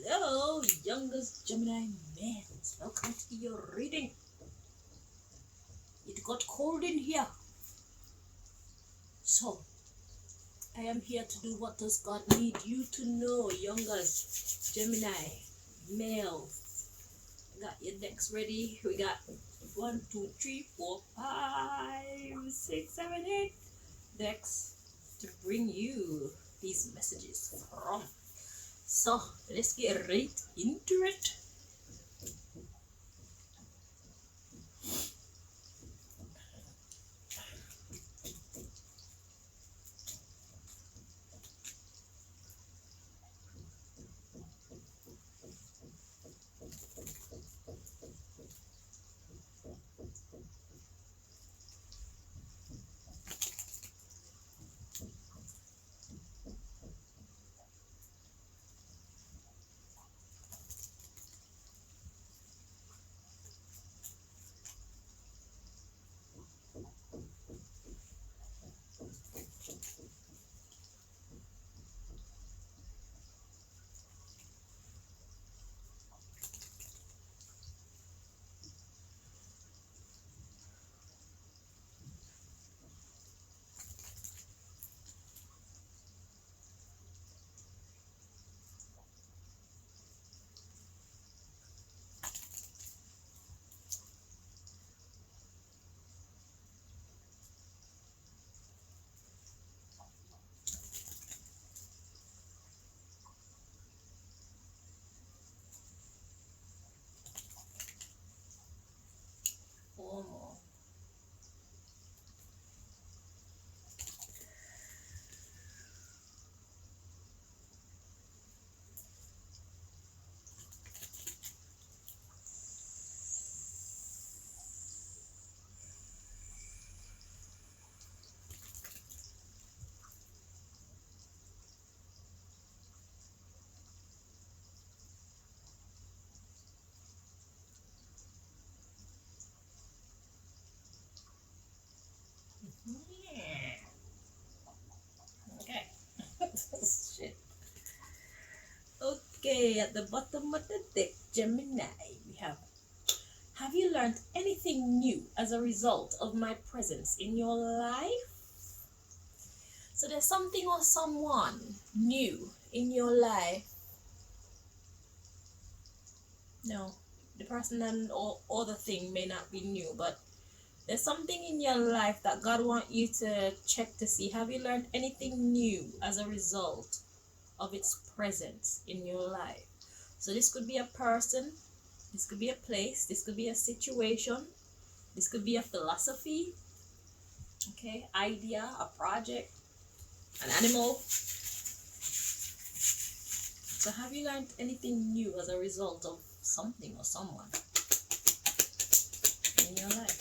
Hello, youngest Gemini man. Welcome to your reading. It got cold in here. So, I am here to do what does God need you to know, youngest Gemini male. Got your decks ready. We got 1, 2, 3, 4, 5, 6, 7, 8 decks to bring you these messages from. So, let's get right into it. Four more. Yeah. Okay. Shit. Okay, at the bottom of the deck, Gemini, we have you learned anything new as a result of my presence in your life? So there's something or someone new in your life. No, the person or the thing may not be new, but there's something in your life that God wants you to check to see. Have you learned anything new as a result of its presence in your life? So this could be a person, this could be a place, this could be a situation, this could be a philosophy, okay, idea, a project, an animal. So have you learned anything new as a result of something or someone in your life?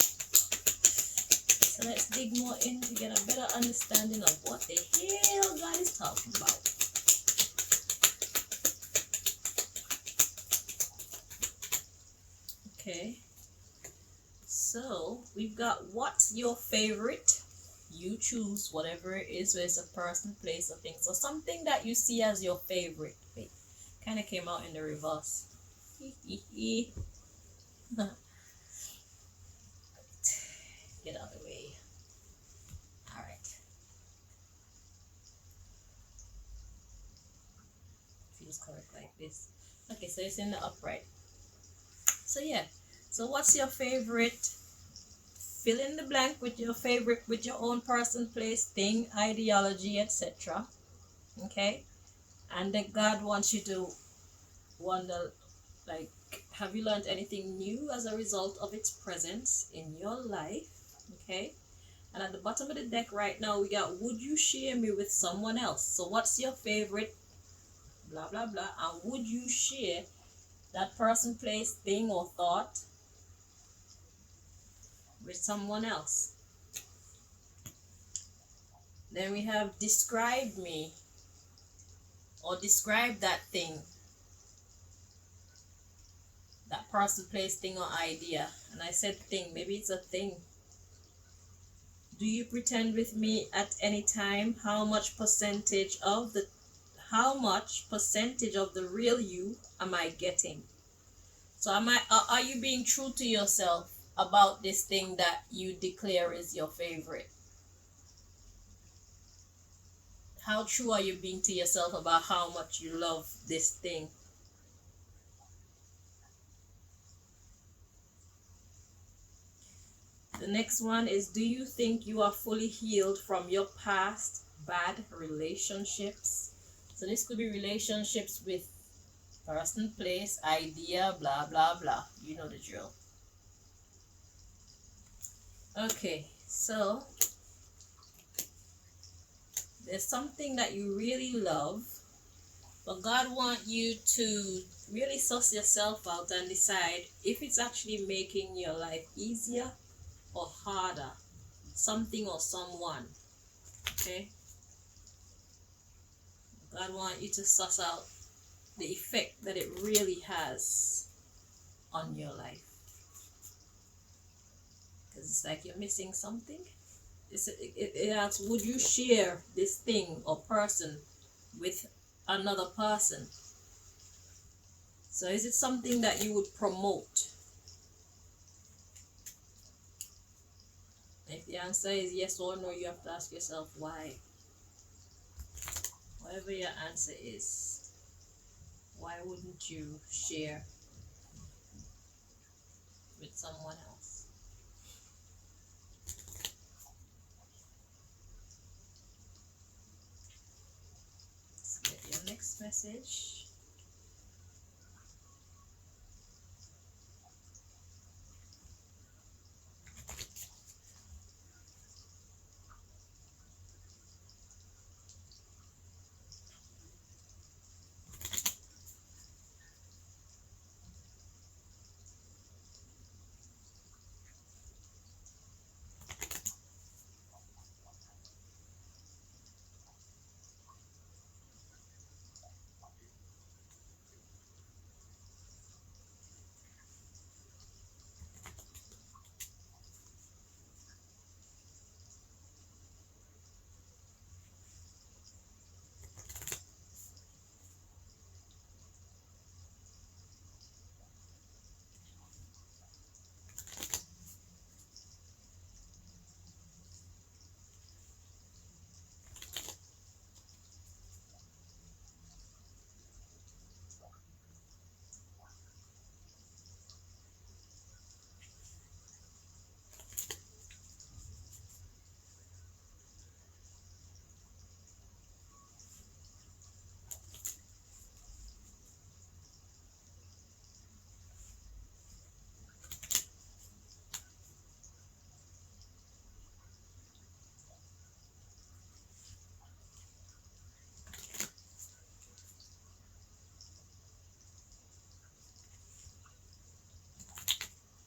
So let's dig more in to get a better understanding of what the hell God is talking about. Okay, so we've got what's your favorite. You choose whatever it is, whether it's a person, place, or thing. So something that you see as your favorite. Wait, kind of came out in the reverse. Get out of the way. All right. Feels correct like this. Okay, so it's in the upright. So yeah. So what's your favorite? Fill in the blank with your favorite, with your own person, place, thing, ideology, etc. Okay, and then God wants you to wonder, like, have you learned anything new as a result of its presence in your life? Okay, and at the bottom of the deck right now we got, would you share me with someone else? So what's your favorite, blah blah blah, and would you share that person, place, thing, or thought with someone else? Then we have describe me, or describe that thing, that person, place, thing, or idea. And I said thing, maybe it's a thing. Do you pretend with me at any time? How much percentage of the how much percentage of the real you am I getting? So are you being true to yourself about this thing that you declare is your favorite? How true are you being to yourself about how much you love this thing? The next one is, do you think you are fully healed from your past bad relationships? So this could be relationships with person, place, idea, blah, blah, blah. You know the drill. Okay, so there's something that you really love, but God wants you to really suss yourself out and decide if it's actually making your life easier or harder, something or someone. Okay, God wants you to suss out the effect that it really has on your life, because it's like you're missing something. It asks, would you share this thing or person with another person? So is it something that you would promote? If the answer is yes or no, you have to ask yourself why. Whatever your answer is, why wouldn't you share with someone else? Let's get your next message.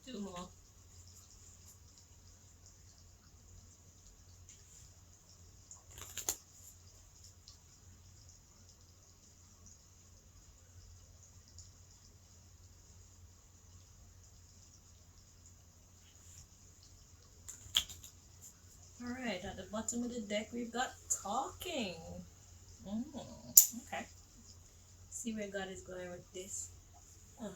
Two more. All right, at the bottom of the deck, we've got talking. Okay. See where God is going with this. Oh.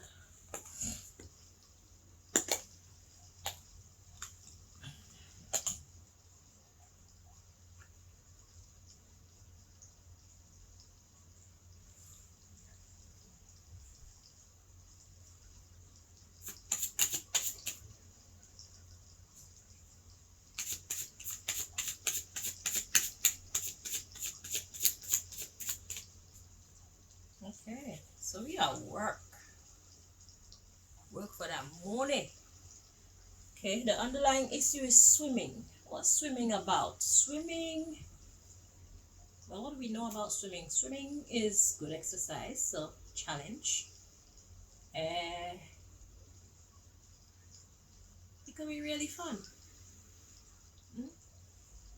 Okay, so we are work for that money. Okay, the underlying issue is swimming. What's swimming about? Swimming, well, what do we know about swimming? Swimming is good exercise, so challenge. It could be really fun.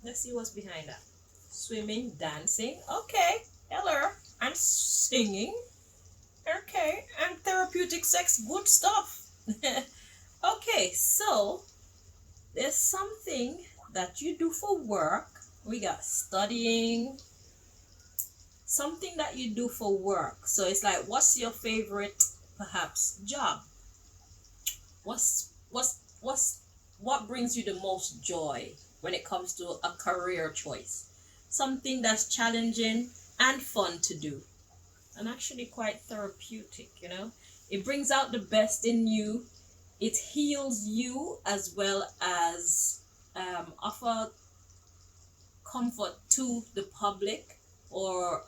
Let's see what's behind that. Swimming, dancing, okay, hello, and singing, okay, and therapeutic sex, good stuff. Okay, so there's something that you do for work. We got studying, something that you do for work. So it's like, what's your favorite perhaps job? What brings you the most joy when it comes to a career choice? Something that's challenging and fun to do, and actually quite therapeutic, you know? It brings out the best in you. It heals you as well as offer comfort to the public, or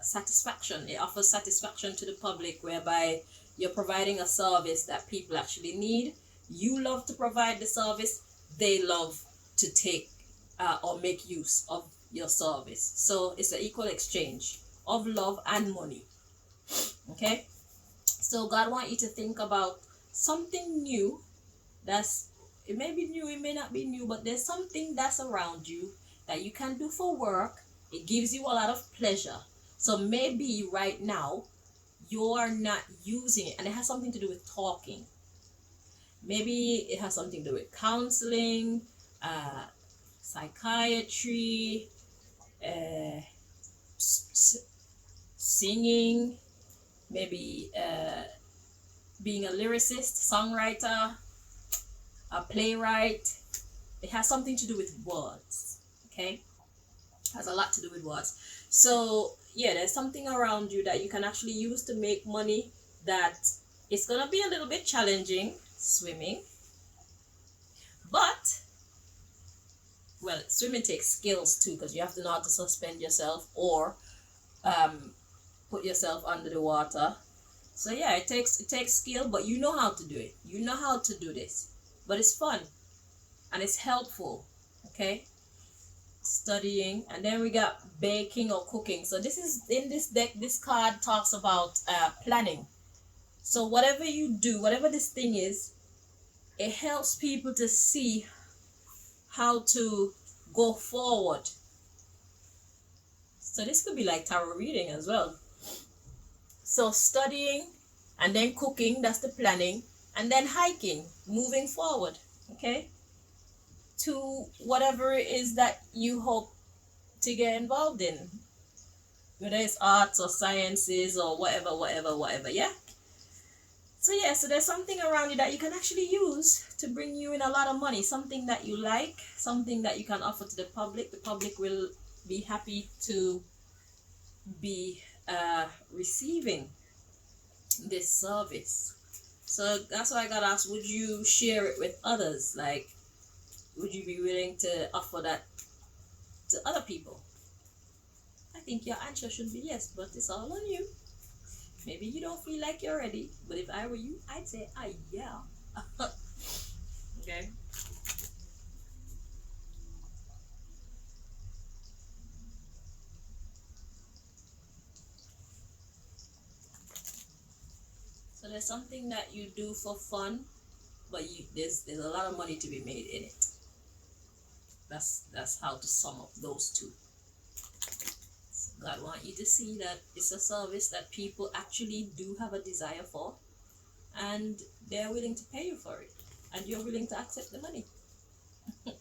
satisfaction. It offers satisfaction to the public, whereby you're providing a service that people actually need. You love to provide the service, they love to take or make use of your service. So it's an equal exchange of love and money. Okay? So God wants you to think about something new. That's, it may be new, it may not be new, but there's something that's around you that you can do for work. It gives you a lot of pleasure. So maybe right now you're not using it, and it has something to do with talking. Maybe it has something to do with counseling, psychiatry, uh, singing, maybe being a lyricist, songwriter, a playwright. It has something to do with words. Okay, has a lot to do with words. So yeah, there's something around you that you can actually use to make money, that it's gonna be a little bit challenging, swimming, but well, swimming takes skills too, because you have to know how to suspend yourself, or um, put yourself under the water. So yeah, it takes skill, but you know how to do it. You know how to do this, but it's fun and it's helpful. Okay, studying. And then we got baking or cooking. So this is in this deck. This card talks about planning. So whatever you do, whatever this thing is, it helps people to see how to go forward. So this could be like tarot reading as well. So studying, and then cooking, that's the planning, and then hiking, moving forward, okay, to whatever it is that you hope to get involved in, whether it's arts or sciences or whatever, yeah. So yeah, so there's something around you that you can actually use to bring you in a lot of money, something that you like, something that you can offer to the public. The public will be happy to be receiving this service. So that's why I got asked, would you share it with others? Like, would you be willing to offer that to other people? I think your answer should be yes, but it's all on you. Maybe you don't feel like you're ready, but if I were you, I'd say, yeah. Okay. So there's something that you do for fun, but there's a lot of money to be made in it. That's how to sum up those two. God want you to see that it's a service that people actually do have a desire for, and they're willing to pay you for it, and you're willing to accept the money. And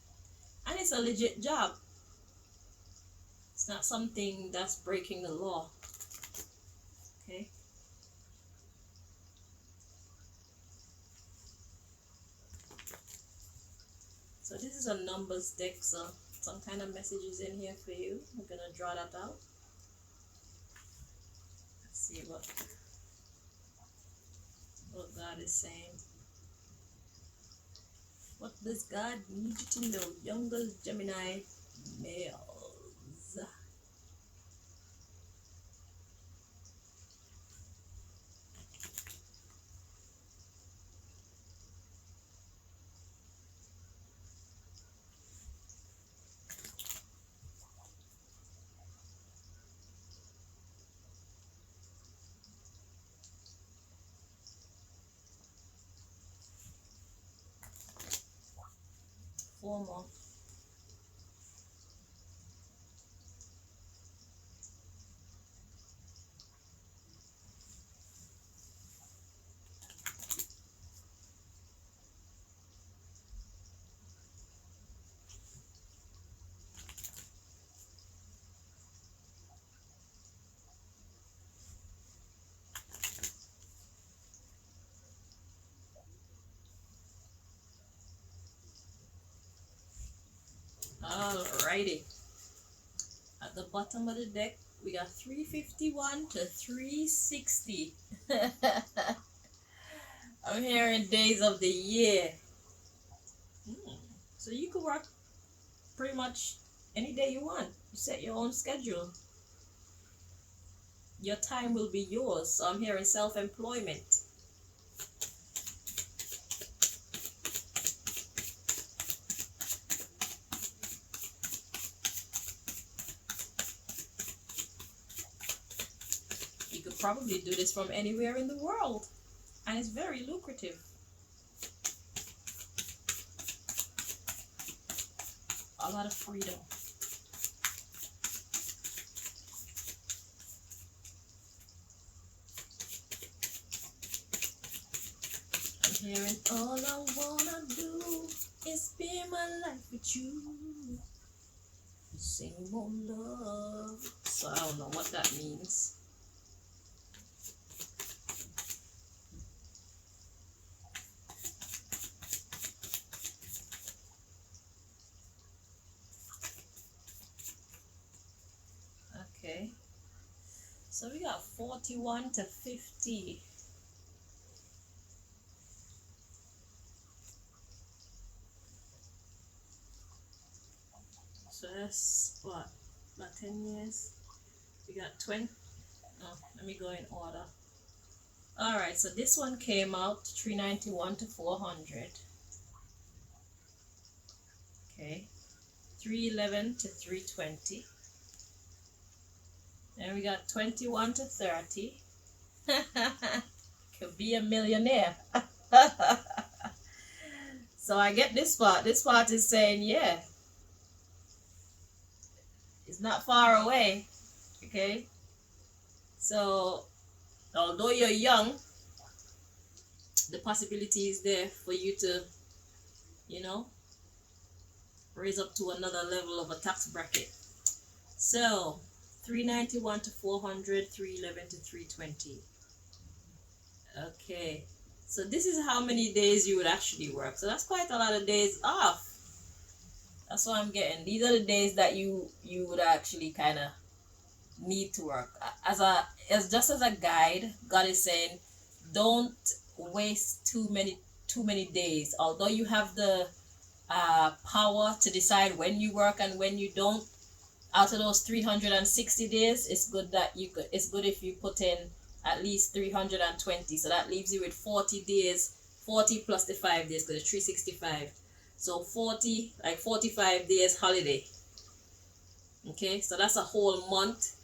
it's a legit job. It's not something that's breaking the law. Okay. So this is a numbers deck, so some kind of messages in here for you. I'm gonna draw that out. Let's see what God is saying. What does God need you to know? Younger Gemini males. 4 more. Alrighty. At the bottom of the deck, we got 351 to 360. I'm hearing days of the year. So you could work pretty much any day you want. You set your own schedule. Your time will be yours. So I'm hearing self-employment. You could probably do this from anywhere in the world. And it's very lucrative. A lot of freedom. I'm hearing all I wanna do is spend my life with you. Same old love. So I don't know what that means. Okay, so we got 41 to 50. So that's what, about 10 years? We got 20. Oh, let me go in order. Alright, so this one came out 391 to 400. Okay, 311 to 320. And we got 21 to 30. Could be a millionaire. So I get this part. This part is saying, yeah, it's not far away. Okay. So although you're young, the possibility is there for you to, raise up to another level of a tax bracket. So 391 to 400, 311 to 320. Okay, so this is how many days you would actually work. So that's quite a lot of days off. That's what I'm getting. These are the days that you would actually kind of need to work. Just as a guide, God is saying, don't waste too many days. Although you have the power to decide when you work and when you don't, out of those 360 days, it's good if you put in at least 320. So that leaves you with 40 days, 40 plus the 5 days, because it's 365. So 45 days holiday. Okay, so that's a whole month.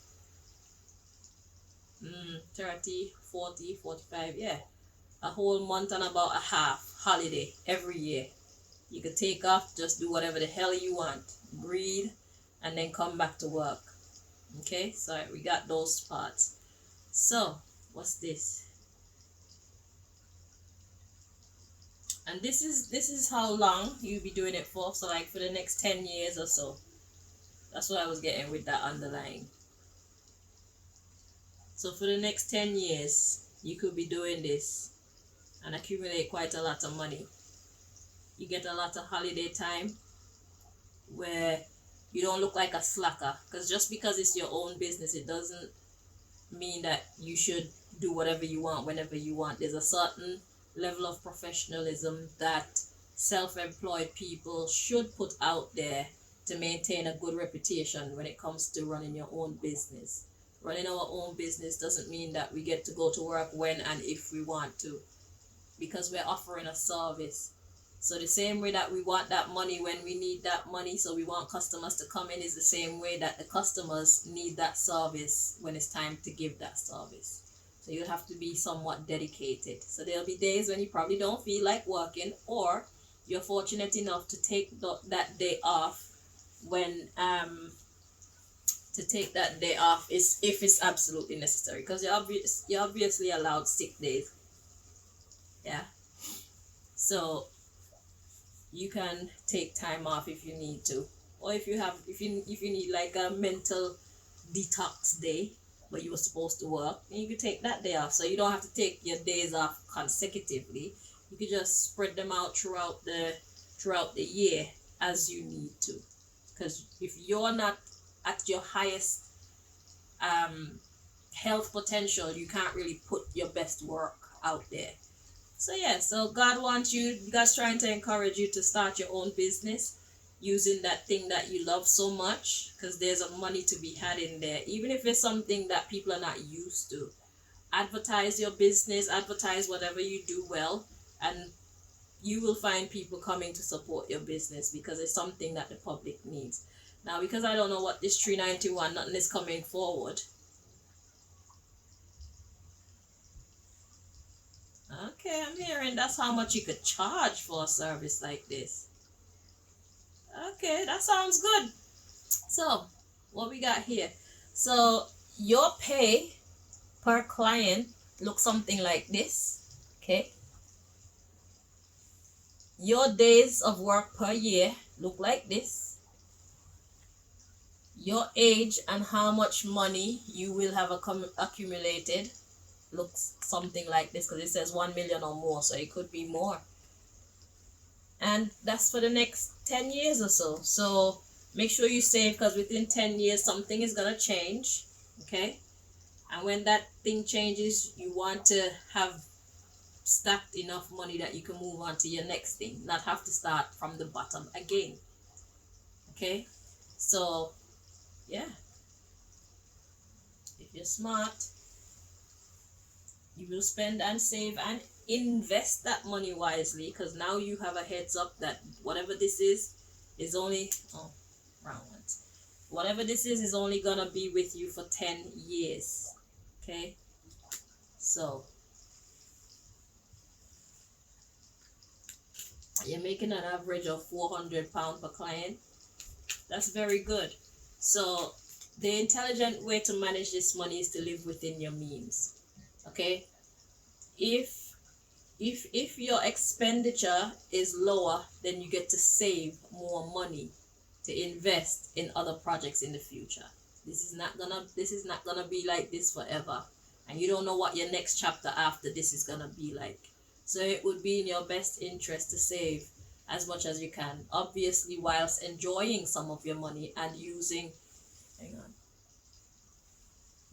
30, 40, 45, yeah. A whole month and about a half holiday every year. You could take off, just do whatever the hell you want. Breathe, and then come back to work. Okay, so we got those parts. So what's this? And this is how long you'll be doing it for. So like for the next 10 years or so. That's what I was getting with that underlying. So for the next 10 years, you could be doing this and accumulate quite a lot of money. You get a lot of holiday time where you don't look like a slacker. Because just because it's your own business, it doesn't mean that you should do whatever you want whenever you want. There's a certain level of professionalism that self-employed people should put out there to maintain a good reputation when it comes to running your own business. Running our own business doesn't mean that we get to go to work when and if we want to, because we're offering a service. So the same way that we want that money when we need that money, so we want customers to come in, is the same way that the customers need that service when it's time to give that service. So you'll have to be somewhat dedicated. So there'll be days when you probably don't feel like working, or you're fortunate enough to take that day off when to take that day off is if it's absolutely necessary, because you're obviously allowed sick days. Yeah. So you can take time off if you need to, or if you need like a mental detox day, but you were supposed to work, and you could take that day off. So you don't have to take your days off consecutively. You could just spread them out throughout the year as you need to. because if you're not at your highest health potential, you can't really put your best work out there. So yeah, so God's trying to encourage you to start your own business using that thing that you love so much, because there's a money to be had in there, even if it's something that people are not used to. Advertise your business, advertise whatever you do well, and you will find people coming to support your business because it's something that the public needs. Now, because I don't know what this 391, nothing is coming forward. Okay, I'm hearing that's how much you could charge for a service like this. Okay, that sounds good. So, what we got here? So, your pay per client looks something like this. Okay. Your days of work per year look like this. Your age and how much money you will have accumulated looks something like this, because it says 1 million or more, so it could be more. And that's for the next 10 years or so. So make sure you save, because within 10 years something is going to change. Okay. And when that thing changes, you want to have stacked enough money that you can move on to your next thing, not have to start from the bottom again. Okay. So yeah, if you're smart, you will spend and save and invest that money wisely, because now you have a heads up that whatever this is only wrong ones. Whatever this is only gonna be with you for 10 years. Okay. So you're making an average of £400 per client. That's very good. So the intelligent way to manage this money is to live within your means. Okay. If your expenditure is lower, then you get to save more money to invest in other projects in the future. This is not gonna be like this forever, and you don't know what your next chapter after this is gonna be like. So it would be in your best interest to save as much as you can, obviously whilst enjoying some of your money and using, hang on,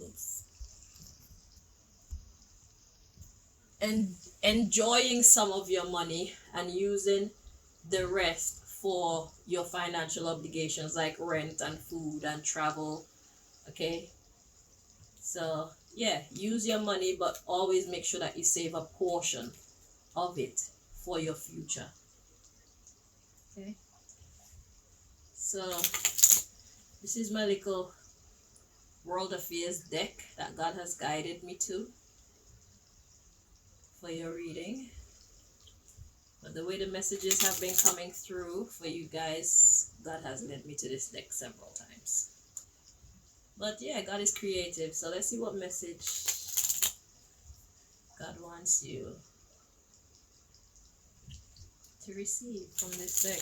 oops, and enjoying some of your money and using the rest for your financial obligations like rent and food and travel. Okay. So yeah, use your money, but always make sure that you save a portion of it for your future. Okay. So this is my little world affairs deck that God has guided me to for your reading. But the way the messages have been coming through for you guys, God has led me to this deck several times. But yeah, God is creative. So let's see what message God wants you to receive from this deck.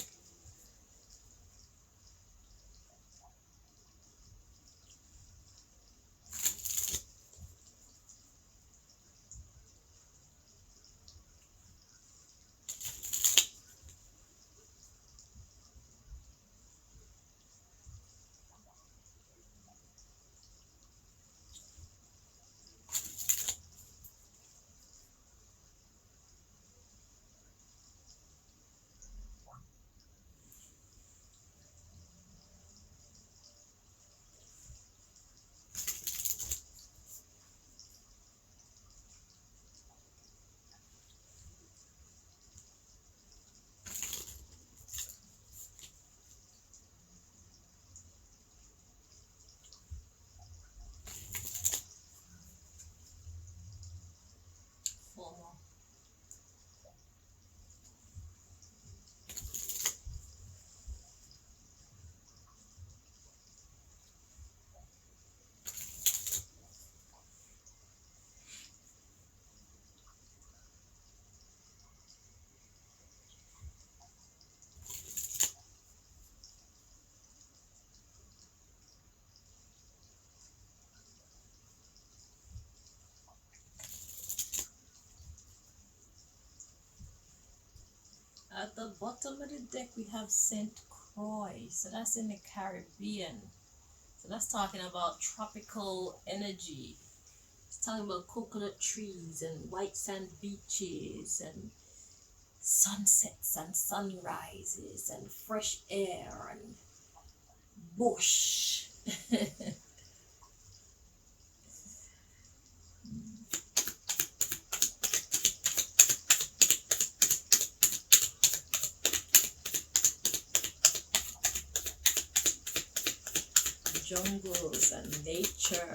At the bottom of the deck, we have Saint Croix. So that's in the Caribbean. So that's talking about tropical energy. It's talking about coconut trees and white sand beaches and sunsets and sunrises and fresh air and bush. Jungles and nature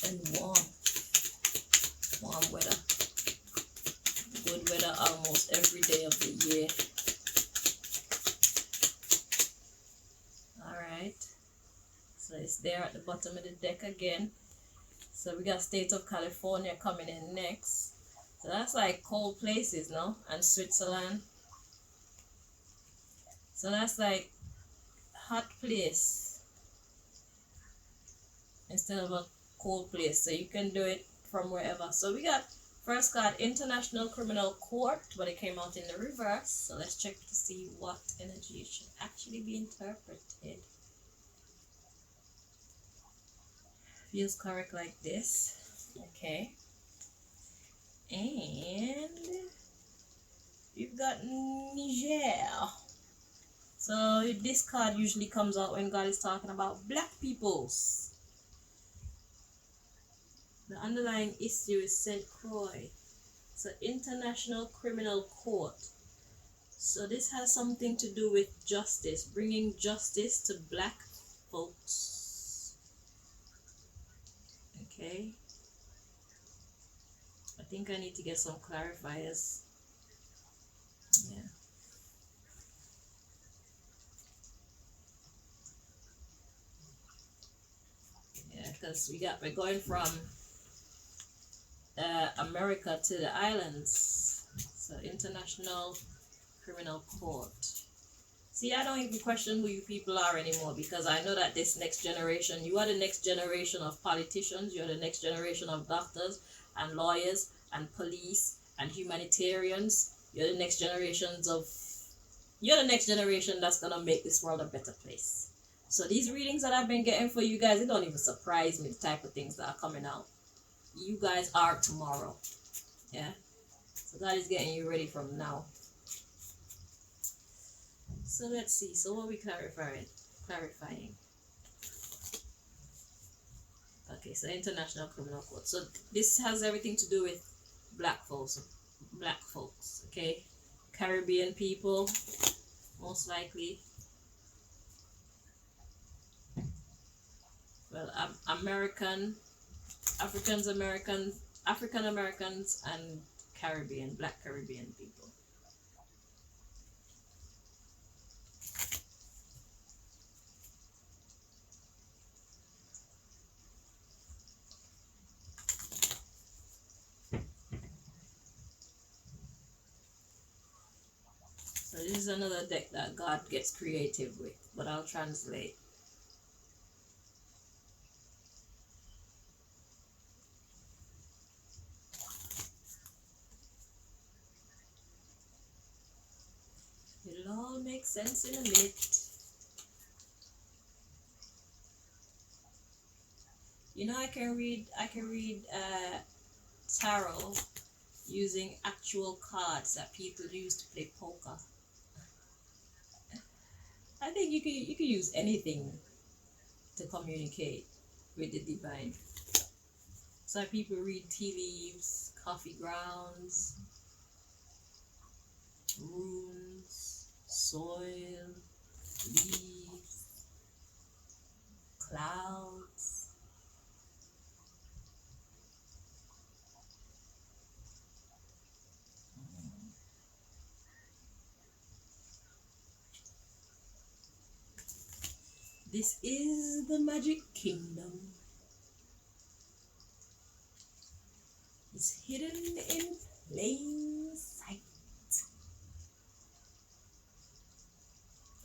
and warm weather, good weather almost every day of the year. All right, so it's there at the bottom of the deck again. So we got state of California coming in next. So that's like cold places, no? And Switzerland. So that's like hot place instead of a cold place. So you can do it from wherever. So we got first card International Criminal Court, but it came out in the reverse. So let's check to see what energy should actually be interpreted. Feels correct like this. Okay. And you've got Niger. So this card usually comes out when God is talking about black peoples. The underlying issue is St. Croix. So International Criminal Court. So this has something to do with justice, bringing justice to black folks. Okay. I think I need to get some clarifiers. Yeah. Yeah, because we're going from America to the islands. So International Criminal Court. See, I don't even question who you people are anymore, because I know that this next generation, you are the next generation of politicians, you're the next generation of doctors and lawyers and police and humanitarians. You're the next you're the next generation that's gonna make this world a better place. So these readings that I've been getting for you guys, it don't even surprise me the type of things that are coming out. You guys are tomorrow. Yeah. So God is getting you ready from now. So let's see. So what are we clarifying? Okay, so International Criminal Court. So this has everything to do with black folks. Okay? Caribbean people, most likely. Well, African Americans, and black Caribbean people. So this is another deck that God gets creative with, but I'll translate. It'll all make sense in a minute. You know, I can read tarot using actual cards that people use to play poker. I think you could use anything to communicate with the divine. So people read tea leaves, coffee grounds, runes, soil, leaves, clouds. This is the Magic Kingdom. It's hidden in plain sight.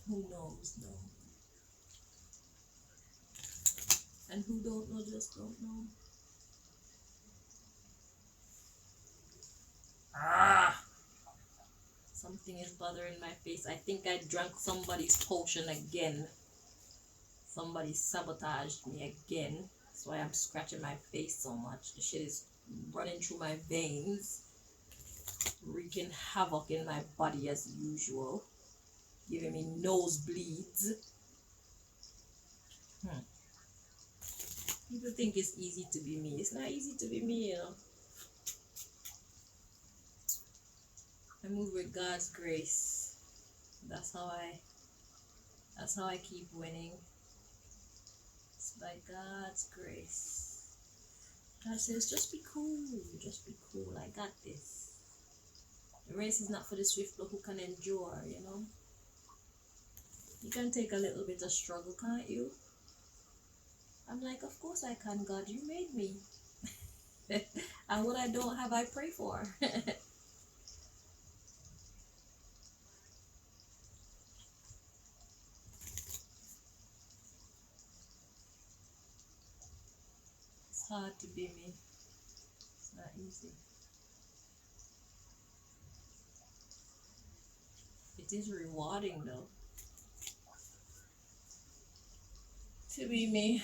Who knows, no. And who don't know, just don't know. Something is bothering my face. I think I drank somebody's potion again. Somebody sabotaged me again. That's why I'm scratching my face so much. The shit is running through my veins, wreaking havoc in my body as usual, giving me nosebleeds. People think it's easy to be me. It's not easy to be me, you know. I move with God's grace. That's how I keep winning. It's by God's grace. God says, just be cool. Just be cool. I got this. The race is not for the swift, but who can endure, you know? You can take a little bit of struggle, can't you? I'm like, of course I can, God. You made me. And what I don't have, I pray for. It's hard to be me. It's not easy. It is rewarding though to be me.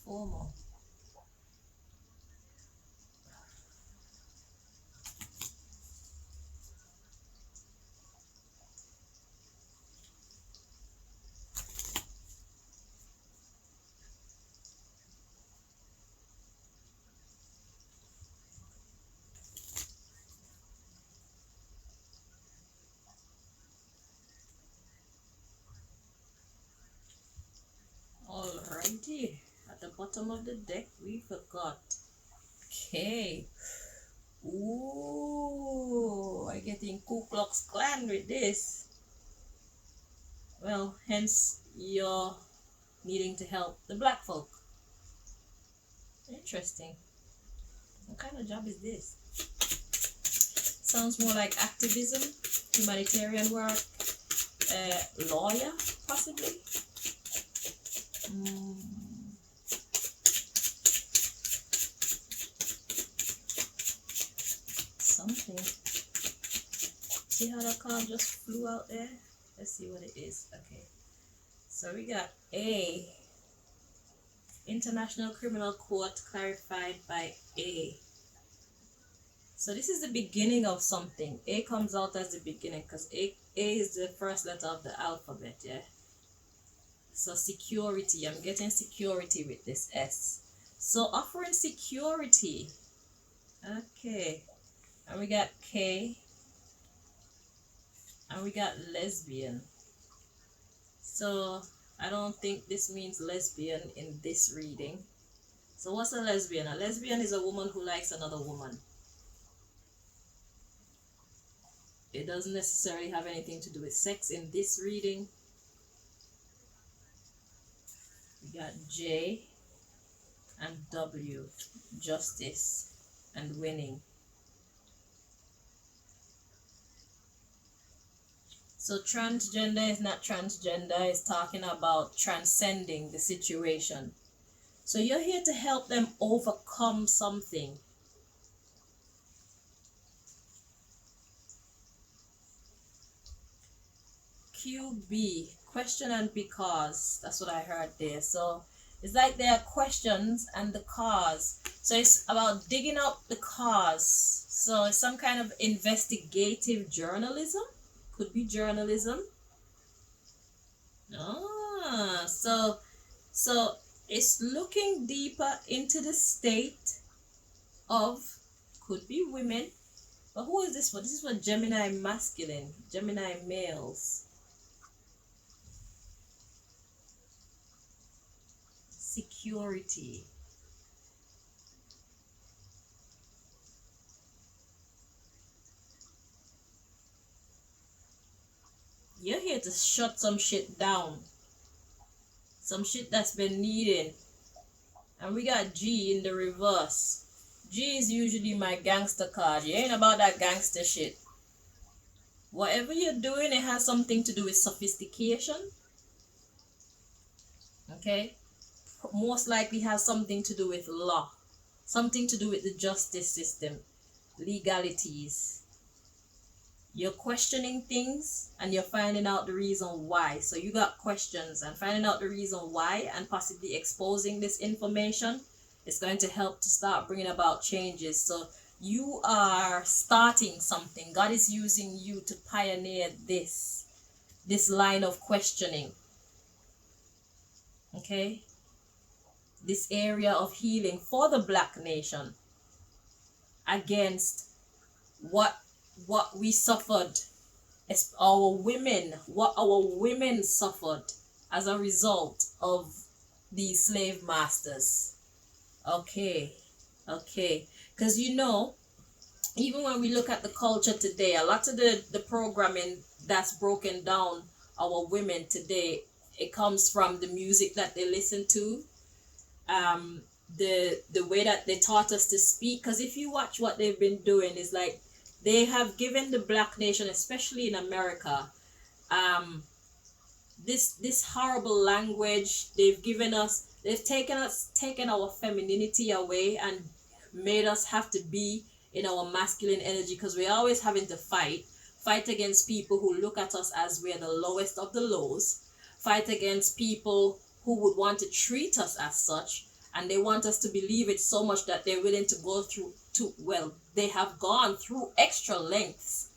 Formal. Alrighty. At the bottom of the deck, we forgot. Okay. Ooh, I get in Ku Klux Klan with this. Well, hence you're needing to help the black folk. Interesting. What kind of job is this? Sounds more like activism, humanitarian work, lawyer, possibly. Something. See how that card just flew out there? Let's see what it is. Okay. So we got A. International Criminal Court clarified by A. So this is the beginning of something. A comes out as the beginning because A is the first letter of the alphabet, yeah? So security, I'm getting security with this S. So offering security. Okay. And we got K. And we got lesbian. So I don't think this means lesbian in this reading. So what's a lesbian? A lesbian is a woman who likes another woman. It doesn't necessarily have anything to do with sex in this reading. We got J and W, justice and winning. So transgender is not transgender, it's talking about transcending the situation. So you're here to help them overcome something. QB, question and because. That's what I heard there. So it's like there are questions and the cause. So it's about digging up the cause. So it's some kind of investigative journalism. Could be journalism. So So it's looking deeper into the state of, could be women, but who is this for? This is for Gemini masculine, Gemini males. Security. You're here to shut some shit down. Some shit that's been needed. And we got G in the reverse. G is usually my gangster card. You ain't about that gangster shit. Whatever you're doing, it has something to do with sophistication. Okay? Most likely has something to do with law. Something to do with the justice system. Legalities. You're questioning things and you're finding out the reason why. So you got questions, and finding out the reason why and possibly exposing this information is going to help to start bringing about changes. So you are starting something. God is using you to pioneer this line of questioning. Okay? This area of healing for the Black nation against what we suffered, as our women, what our women suffered as a result of these slave masters. Okay, because even when we look at the culture today, a lot of the programming that's broken down our women today, it comes from the music that they listen to, the way that they taught us to speak. Because if you watch what they've been doing, is like they have given the Black nation, especially in America, this horrible language. They've taken our femininity away and made us have to be in our masculine energy, because we're always having to fight against people who look at us as we're the lowest of the lows, fight against people who would want to treat us as such, and they want us to believe it so much that they're willing to go through they have gone through extra lengths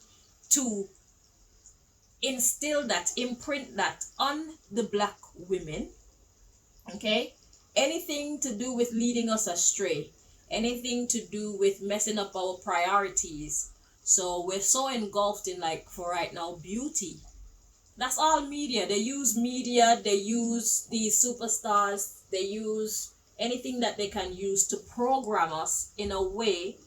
to instill that, imprint that on the Black women. Okay? Anything to do with leading us astray, anything to do with messing up our priorities. So we're so engulfed in, like, for right now, beauty. That's all media. They use media, they use these superstars, they use anything that they can use to program us in a way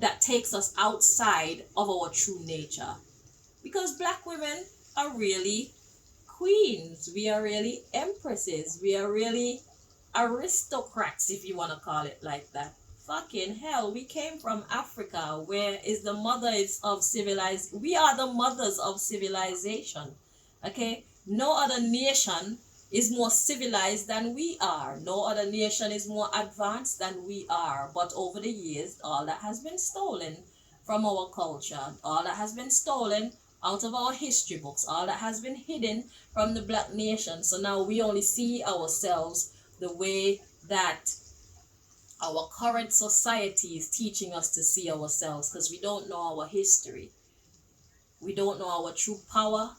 that takes us outside of our true nature. Because Black women are really queens. We are really empresses. We are really aristocrats, if you want to call it like that. Fucking hell, we came from Africa, where is the mothers of civilized. We are the mothers of civilization. Okay? No other nation is more civilized than we are. No other nation is more advanced than we are. But over the years, all that has been stolen from our culture, all that has been stolen out of our history books, all that has been hidden from the Black nation. So now we only see ourselves the way that our current society is teaching us to see ourselves, because we don't know our history. We don't know our true power.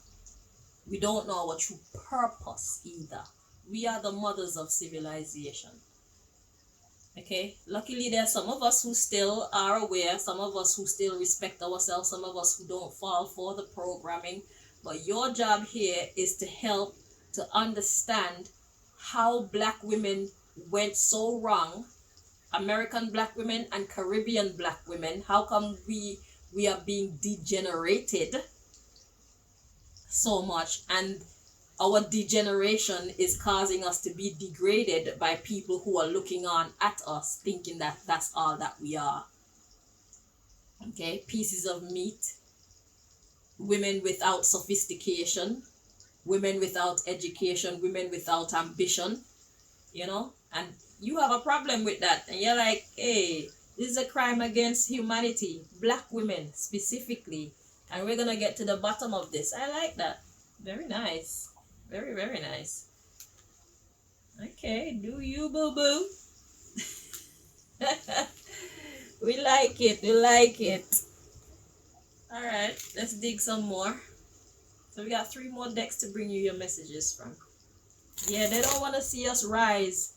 We don't know our true purpose either. We are the mothers of civilization. Okay? Luckily, there are some of us who still are aware, some of us who still respect ourselves, some of us who don't fall for the programming. But your job here is to help to understand how Black women went so wrong. American Black women and Caribbean Black women. How come we are being degenerated so much, and our degeneration is causing us to be degraded by people who are looking on at us, thinking that that's all that we are. Okay, pieces of meat, women without sophistication, women without education, women without ambition, and you have a problem with that, and you're like, hey, this is a crime against humanity, Black women specifically, and we're gonna get to the bottom of this. I like that. Very nice. Very, very nice. Okay, do you, boo-boo? We like it. We like it. All right, let's dig some more. So we got 3 more decks to bring you your messages from. Yeah, they don't want to see us rise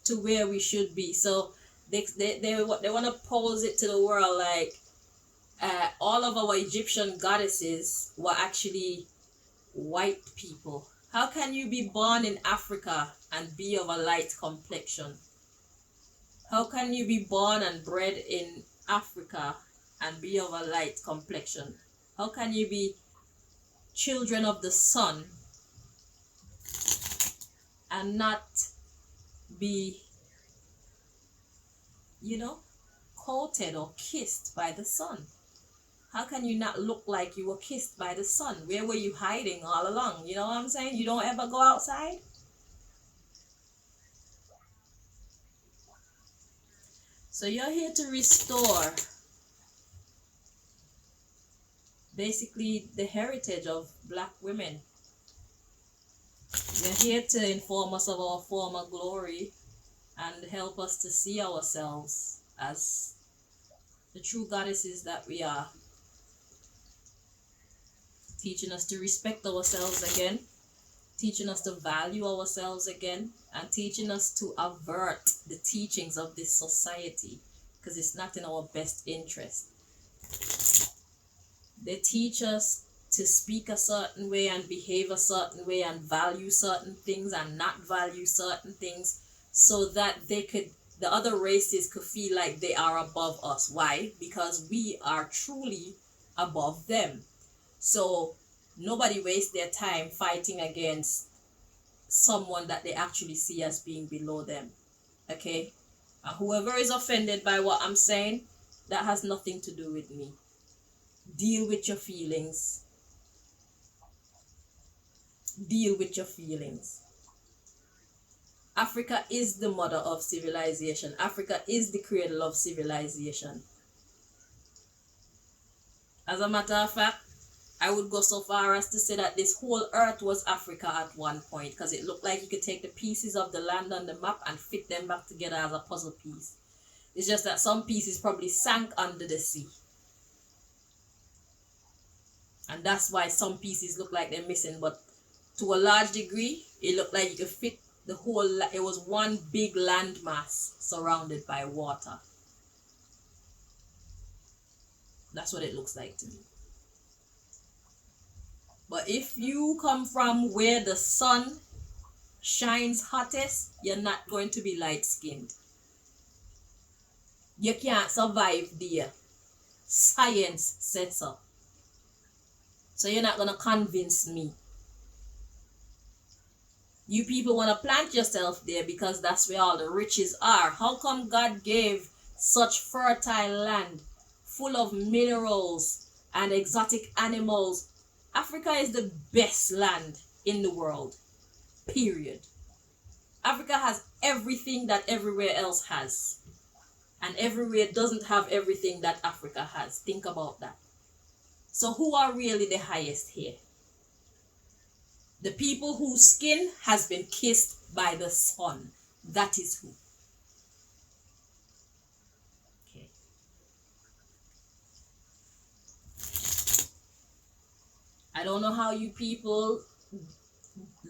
to where we should be. So they want to pose it to the world like all of our Egyptian goddesses were actually white people. How can you be born in Africa and be of a light complexion? How can you be born and bred in Africa and be of a light complexion? How can you be children of the sun and not be, you know, coated or kissed by the sun? How can you not look like you were kissed by the sun? Where were you hiding all along? You know what I'm saying? You don't ever go outside? So you're here to restore basically the heritage of black women. You're here to inform us of our former glory and help us to see ourselves as the true goddesses that we are. Teaching us to respect ourselves again, teaching us to value ourselves again, and teaching us to avert the teachings of this society because it's not in our best interest. They teach us to speak a certain way and behave a certain way and value certain things and not value certain things so that the other races could feel like they are above us. Why? Because we are truly above them. So nobody wastes their time fighting against someone that they actually see as being below them. Okay? And whoever is offended by what I'm saying, that has nothing to do with me. Deal with your feelings. Deal with your feelings. Africa is the mother of civilization. Africa is the cradle of civilization. As a matter of fact, I would go so far as to say that this whole earth was Africa at one point because it looked like you could take the pieces of the land on the map and fit them back together as a puzzle piece. It's just that some pieces probably sank under the sea. And that's why some pieces look like they're missing. But to a large degree, it looked like you could fit the whole, it was one big landmass surrounded by water. That's what it looks like to me. But if you come from where the sun shines hottest, you're not going to be light-skinned. You can't survive there. Science said so. So you're not going to convince me. You people want to plant yourself there because that's where all the riches are. How come God gave such fertile land full of minerals and exotic animals? Africa is the best land in the world, period. Africa has everything that everywhere else has. And everywhere doesn't have everything that Africa has. Think about that. So who are really the highest here? The people whose skin has been kissed by the sun. That is who. Okay. I don't know how you people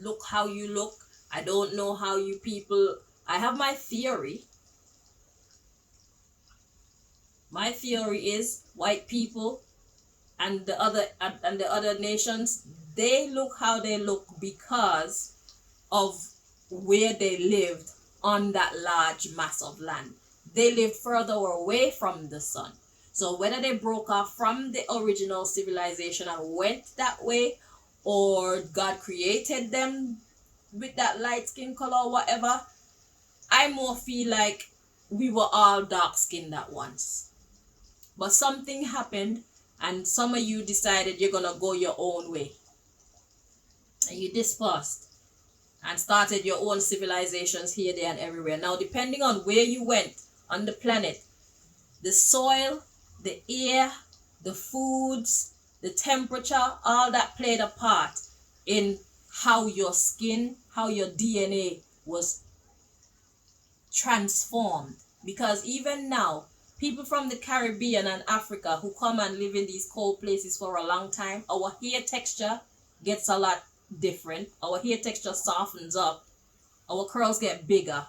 look how you look. I don't know how you people... I have my theory. My theory is white people and the other nations, they look how they look because of where they lived on that large mass of land. They lived further away from the sun. So whether they broke off from the original civilization and went that way, or God created them with that light skin color or whatever, I more feel like we were all dark skinned at once. But something happened and some of you decided you're gonna go your own way. And you dispersed and started your own civilizations here, there, and everywhere. Now, depending on where you went on the planet, the soil, the air, the foods, the temperature, all that played a part in how your skin, how your DNA was transformed. Because even now, people from the Caribbean and Africa who come and live in these cold places for a long time, our hair texture gets a lot different. Our hair texture softens up our curls get bigger.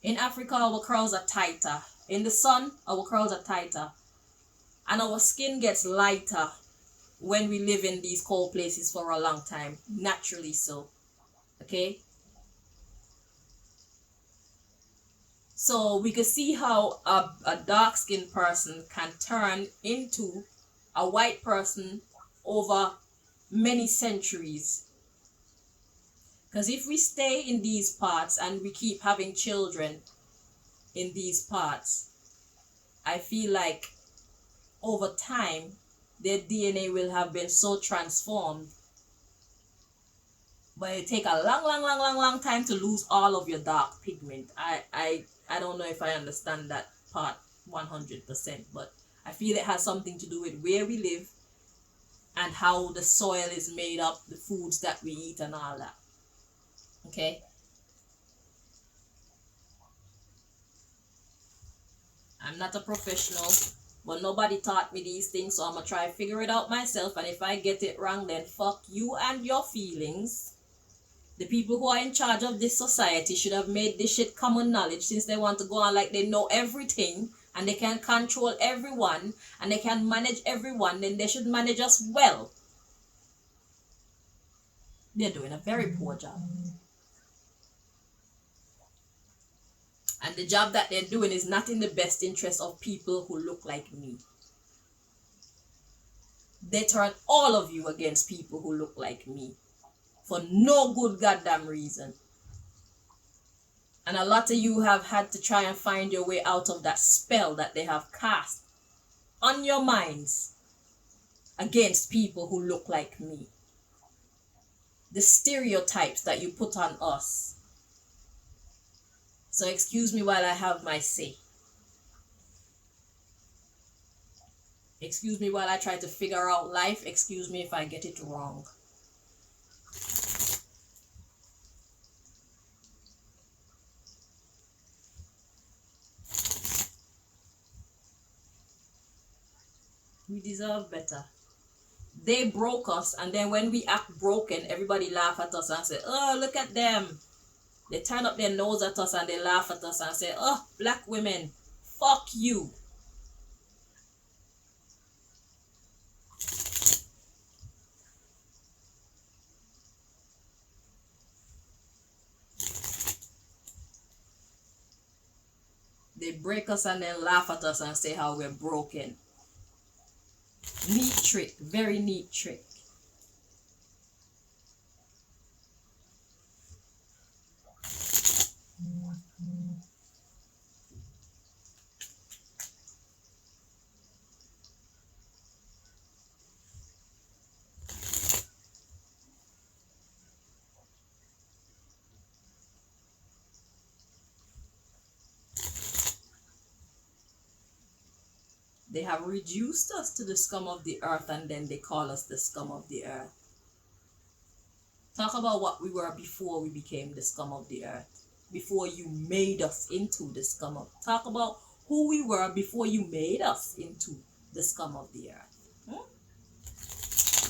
In Africa, our curls are tighter. In the sun, our curls are tighter. And our skin gets lighter when we live in these cold places for a long time. Naturally so. Okay? So we can see how a dark-skinned person can turn into a white person over many centuries. Because if we stay in these parts and we keep having children in these parts, I feel like over time their DNA will have been so transformed, but it take a long time to lose all of your dark pigment. I don't know if I understand that part 100%, but I feel it has something to do with where we live and how the soil is made up, the foods that we eat and all that. Okay? I'm not a professional, but nobody taught me these things, so I'm gonna try to figure it out myself, and if I get it wrong, then fuck you and your feelings. The people who are in charge of this society should have made this shit common knowledge, since they want to go on like they know everything and they can control everyone and they can manage everyone. Then they should manage us well. They're doing a very poor job. And the job that they're doing is not in the best interest of people who look like me. They turn all of you against people who look like me for no good goddamn reason. And a lot of you have had to try and find your way out of that spell that they have cast on your minds against people who look like me. The stereotypes that you put on us. So excuse me while I have my say. Excuse me while I try to figure out life. Excuse me if I get it wrong. We deserve better. They broke us, and then when we act broken, everybody laugh at us and say, oh, look at them. They turn up their nose at us and they laugh at us and say, oh, black women, fuck you. They break us and then laugh at us and say how we're broken. Neat trick, very neat trick. They have reduced us to the scum of the earth, and then they call us the scum of the earth. Talk about what we were before we became the scum of the earth. Before you made us into the scum of... Talk about who we were before you made us into the scum of the earth.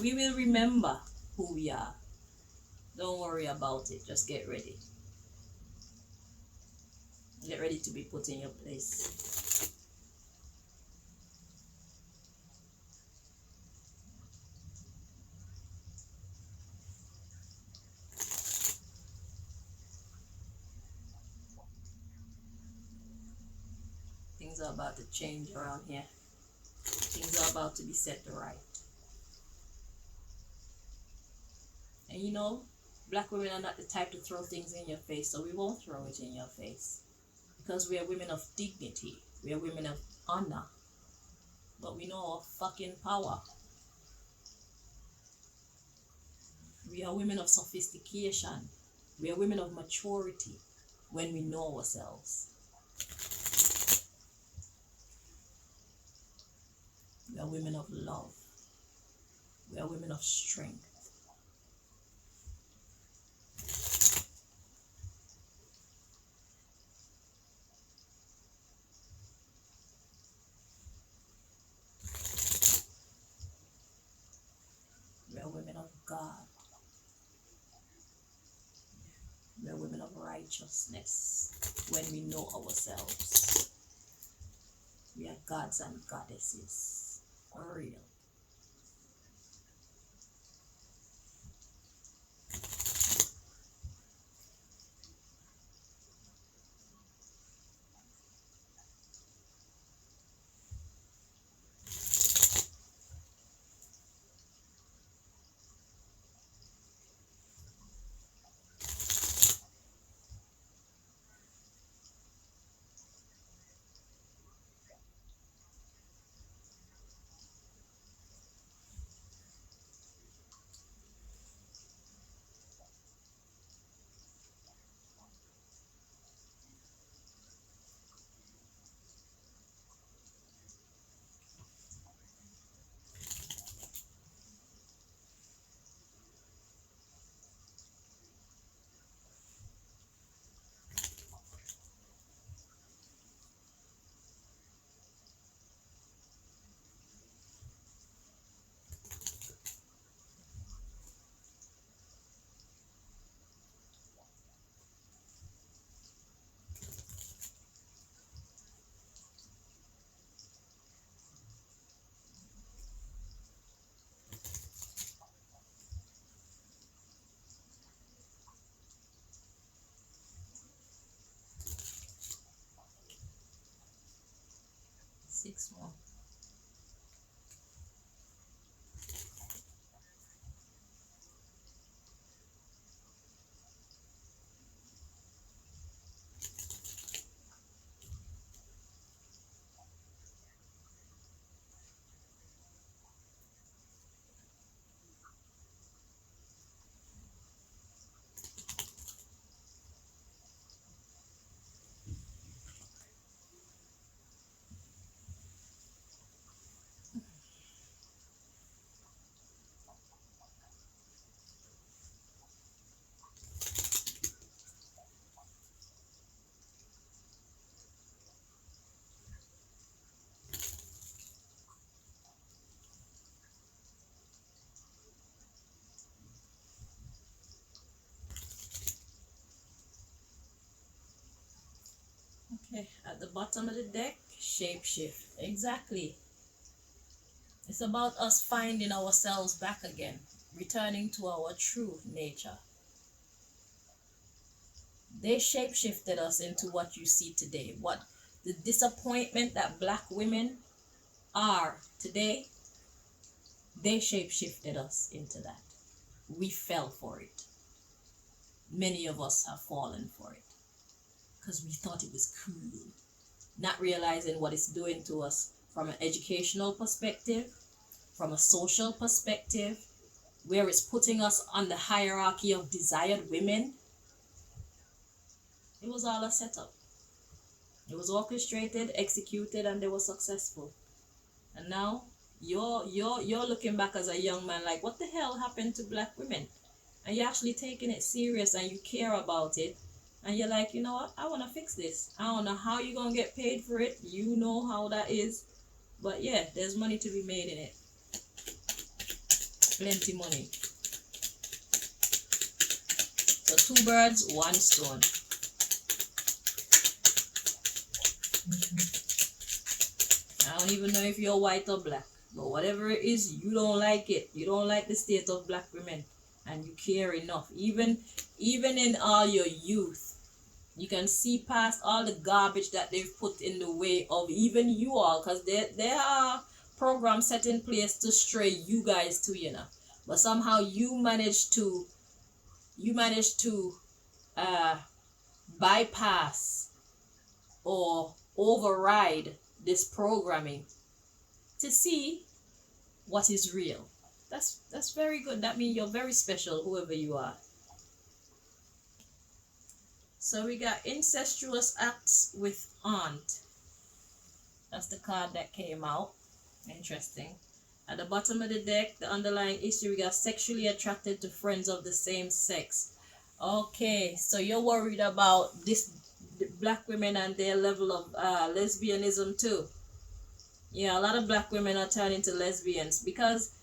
We will remember who we are. Don't worry about it. Just get ready. Get ready to be put in your place. Things are about to change around here. Things are about to be set right. And you know, black women are not the type to throw things in your face, so we won't throw it in your face. Because we are women of dignity. We are women of honor. But we know our fucking power. We are women of sophistication. We are women of maturity when we know ourselves. We are women of love. We are women of strength. We are women of God. We are women righteousness when we know ourselves. We are gods and goddesses. For real. Six more. Okay, at the bottom of the deck, shapeshift. Exactly. It's about us finding ourselves back again, returning to our true nature. They shapeshifted us into what you see today. What the disappointment that black women are today, they shapeshifted us into that. We fell for it. Many of us have fallen for it because we thought it was cool, not realizing what it's doing to us from an educational perspective, from a social perspective, where it's putting us on the hierarchy of desired women. It was all a setup. It was orchestrated, executed, and they were successful. And now you're looking back as a young man like, what the hell happened to black women? And you're actually taking it serious and you care about it. And you're like, you know what? I want to fix this. I don't know how you're going to get paid for it. You know how that is. But yeah, there's money to be made in it. Plenty money. So 2 birds, 1 stone. I don't even know if you're white or black. But whatever it is, you don't like it. You don't like the state of black women. And you care enough. Even in all your youth, you can see past all the garbage that they've put in the way of even you all. Because there are programs set in place to stray you guys to, you know. But somehow you managed to bypass or override this programming to see what is real. That's very good. That means you're very special, whoever you are. So we got incestuous acts with aunt. That's the card that came out. Interesting. At the bottom of the deck, the underlying issue, we got sexually attracted to friends of the same sex. Okay, so you're worried about this black women and their level of lesbianism too. Yeah, a lot of black women are turning to lesbians because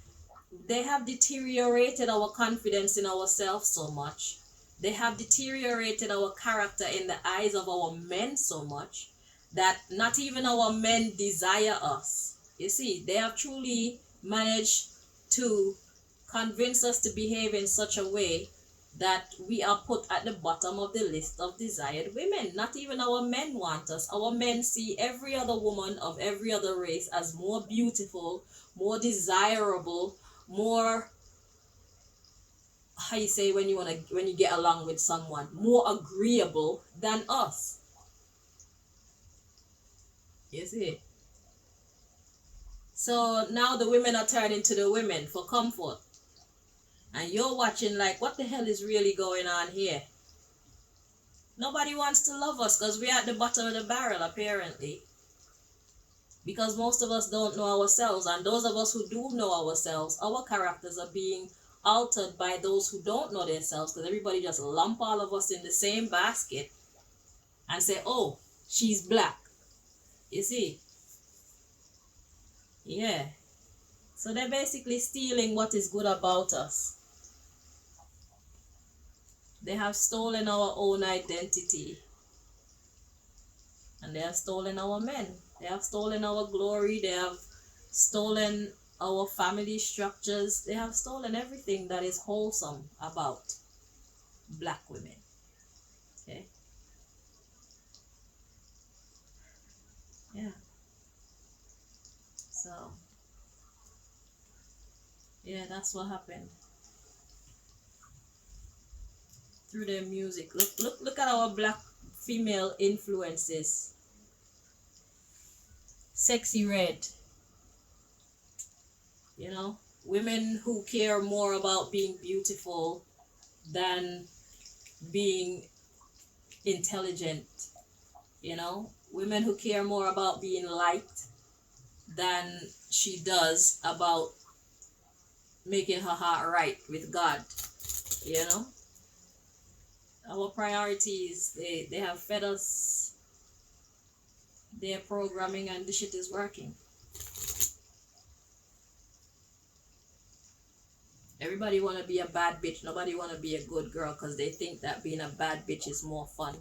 they have deteriorated our confidence in ourselves so much. They have deteriorated our character in the eyes of our men so much that not even our men desire us. You see, they have truly managed to convince us to behave in such a way that we are put at the bottom of the list of desired women. Not even our men want us. Our men see every other woman of every other race as more beautiful, more desirable, more, how you say, when you get along with someone, more agreeable than us. You see? So now the women are turning to the women for comfort. And you're watching like, what the hell is really going on here? Nobody wants to love us because we're at the bottom of the barrel, apparently. Because most of us don't know ourselves. And those of us who do know ourselves, our characters are being altered by those who don't know themselves. Because everybody just lump all of us in the same basket and say, oh, she's black. You see? Yeah. So they're basically stealing what is good about us. They have stolen our own identity. And they have stolen our men. They have stolen our glory. They have stolen our family structures. They have stolen everything that is wholesome about black women. Okay? Yeah. So, yeah, that's what happened. Through their music. Look at our black female influences. Sexy Red. You know, women who care more about being beautiful than being intelligent. You know, women who care more about being liked than she does about making her heart right with God. You know, our priorities, they have fed us their programming, and the shit is working. Everybody want to be a bad bitch. Nobody want to be a good girl because they think that being a bad bitch is more fun.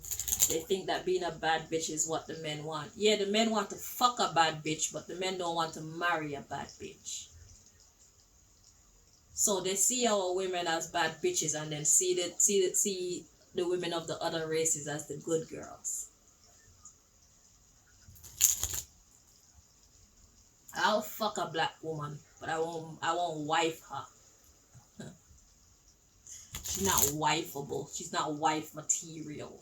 They think that being a bad bitch is what the men want. Yeah, the men want to fuck a bad bitch, but the men don't want to marry a bad bitch. So they see our women as bad bitches and then see the women of the other races as the good girls. I'll fuck a black woman, but I won't wife her. She's not wifeable. She's not wife material.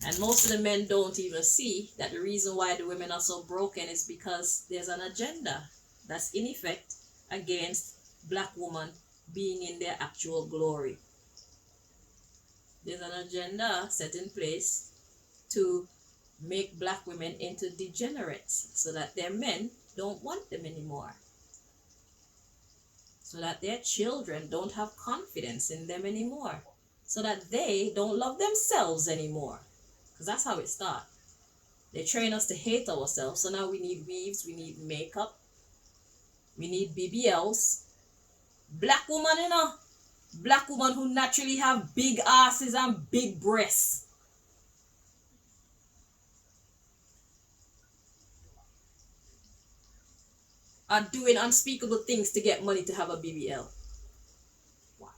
And most of the men don't even see that the reason why the women are so broken is because there's an agenda that's in effect against black women being in their actual glory. There's an agenda set in place to make black women into degenerates so that their men don't want them anymore. So that their children don't have confidence in them anymore. So that they don't love themselves anymore. Because that's how it starts. They train us to hate ourselves. So now we need weaves, we need makeup, we need BBLs. Black woman, you know. Black women who naturally have big asses and big breasts. Are doing unspeakable things to get money to have a BBL. Wow.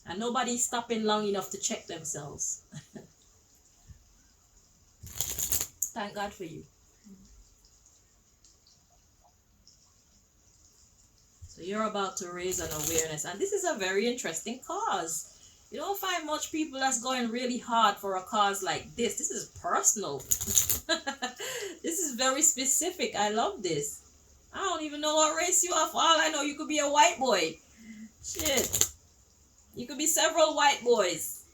And nobody's stopping long enough to check themselves. Thank God for you. So you're about to raise an awareness. And this is a very interesting cause. You don't find much people that's going really hard for a cause like this. This is personal. This is very specific. I love this. I don't even know what race you are. For all I know, you could be a white boy. Shit. You could be several white boys.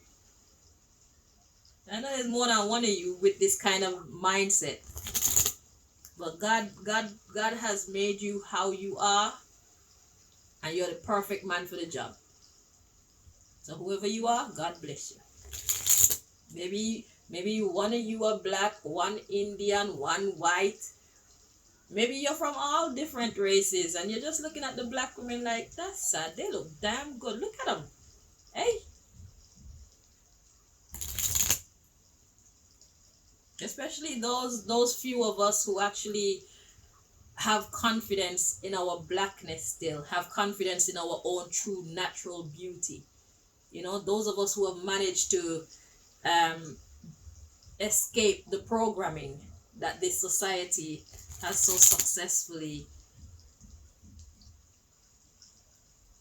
I know there's more than one of you with this kind of mindset. But God has made you how you are. And you're the perfect man for the job. So whoever you are, God bless you. Maybe one of you are black, one Indian, one white, Maybe you're from all different races and you're just looking at the black women like, that's sad. They look damn good. Look at them. Hey. Especially those few of us who actually have confidence in our blackness still, have confidence in our own true natural beauty. You know, those of us who have managed to um, escape the programming that this society has so successfully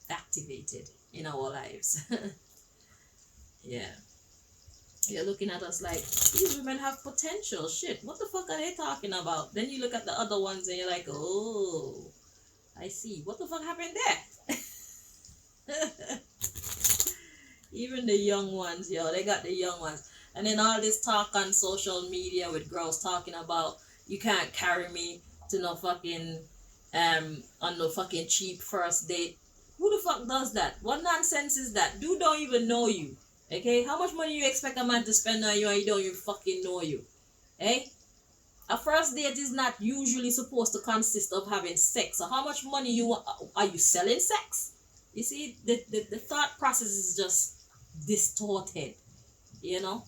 activated in our lives. Yeah. You're looking at us like, these women have potential. Shit, what the fuck are they talking about? Then you look at the other ones and you're like, oh, I see. What the fuck happened there? Even the young ones, yo, they got the young ones. And then all this talk on social media with girls talking about, you can't carry me to no fucking, on no fucking cheap first date. Who the fuck does that? What nonsense is that? Dude don't even know you. Okay? How much money you expect a man to spend on you and he don't even fucking know you? Eh? A first date is not usually supposed to consist of having sex. So how much money you want? Are you selling sex? You see, the thought process is just distorted, you know.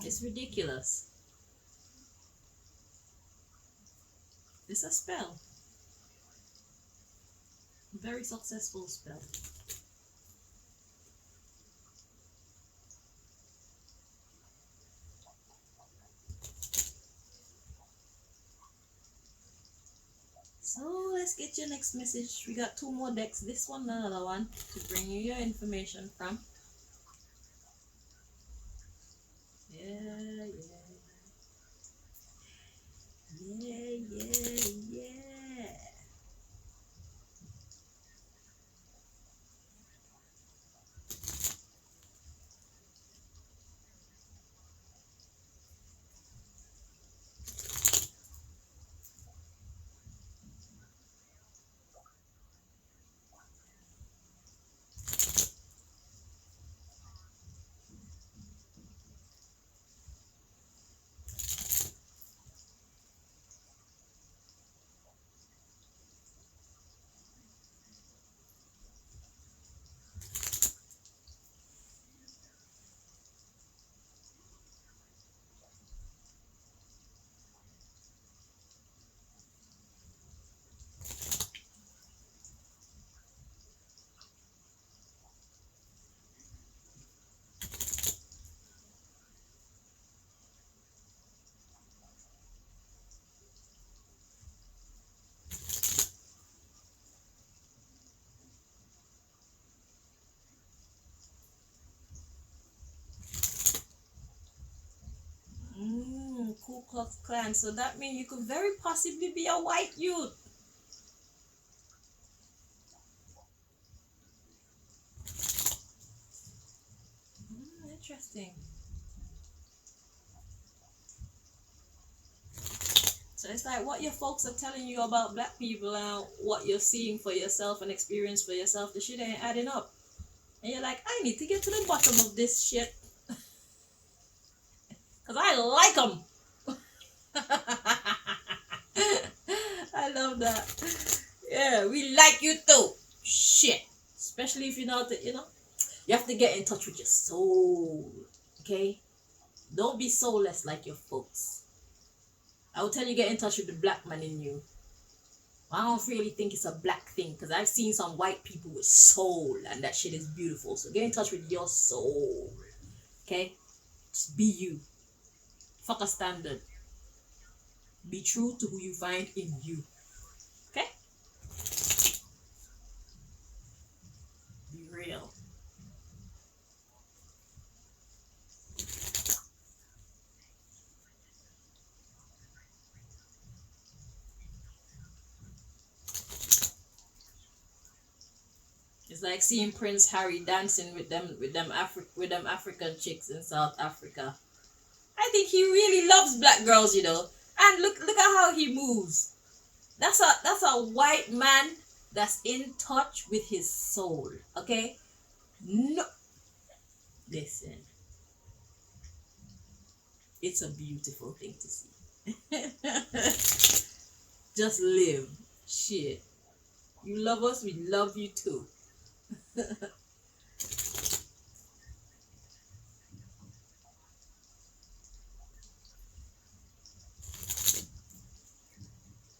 It's ridiculous. It's a spell, very successful spell. So let's get your next message. We got two more decks, this one and another one, to bring you your information from. Yeah, yeah, yeah, yeah. Ku Klux Klan. So that means you could very possibly be a white youth. Interesting. So it's like what your folks are telling you about black people and what you're seeing for yourself and experience for yourself, the shit ain't adding up. And you're like, I need to get to the bottom of this shit. Because I like them. I love that. Yeah, we like you too. Shit. Especially if you're not, you have to get in touch with your soul. Okay? Don't be soulless like your folks. I will tell you, get in touch with the black man in you. I don't really think it's a black thing because I've seen some white people with soul and that shit is beautiful. So get in touch with your soul. Okay? Just be you. Fuck a standard. Be true to who you find in you. Okay? Be real. It's like seeing Prince Harry dancing with them African chicks in South Africa. I think he really loves black girls, And look at how he moves. That's a white man that's in touch with his soul. Okay? No, listen. It's a beautiful thing to see. Just live. Shit. You love us, we love you too.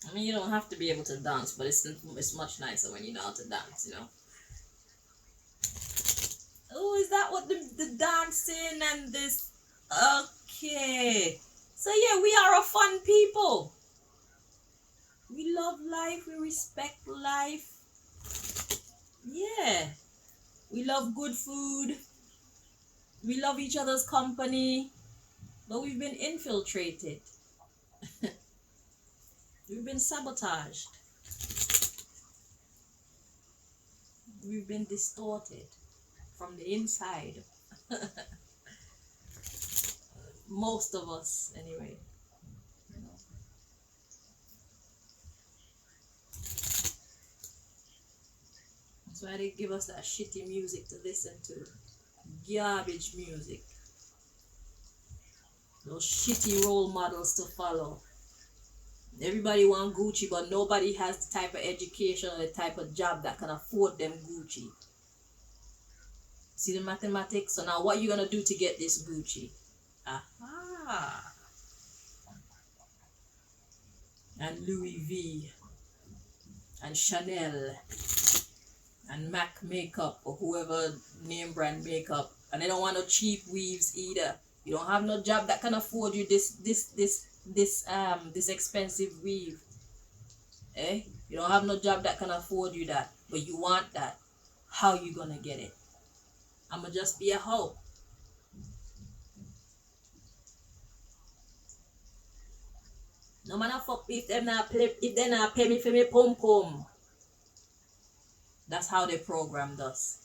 I mean, you don't have to be able to dance, but it's much nicer when you know how to dance, you know. Oh, is that what the dancing and this? Okay. So yeah, we are a fun people. We love life. We respect life. Yeah. We love good food. We love each other's company. But we've been infiltrated. We've been sabotaged. We've been distorted from the inside. Most of us, anyway. You know. That's why they give us that shitty music to listen to. Garbage music. Those shitty role models to follow. Everybody want Gucci, but nobody has the type of education or the type of job that can afford them Gucci. See the mathematics? So now what you gonna do to get this Gucci? Aha! And Louis V. And Chanel. And MAC makeup or whoever name brand makeup. And they don't want no cheap weaves either. You don't have no job that can afford you this expensive weave. Eh? You don't have no job that can afford you that. But you want that. How you gonna get it? I'ma just be a hoe. No matter fuck if they not pay me for me pum pum. That's how they programmed us.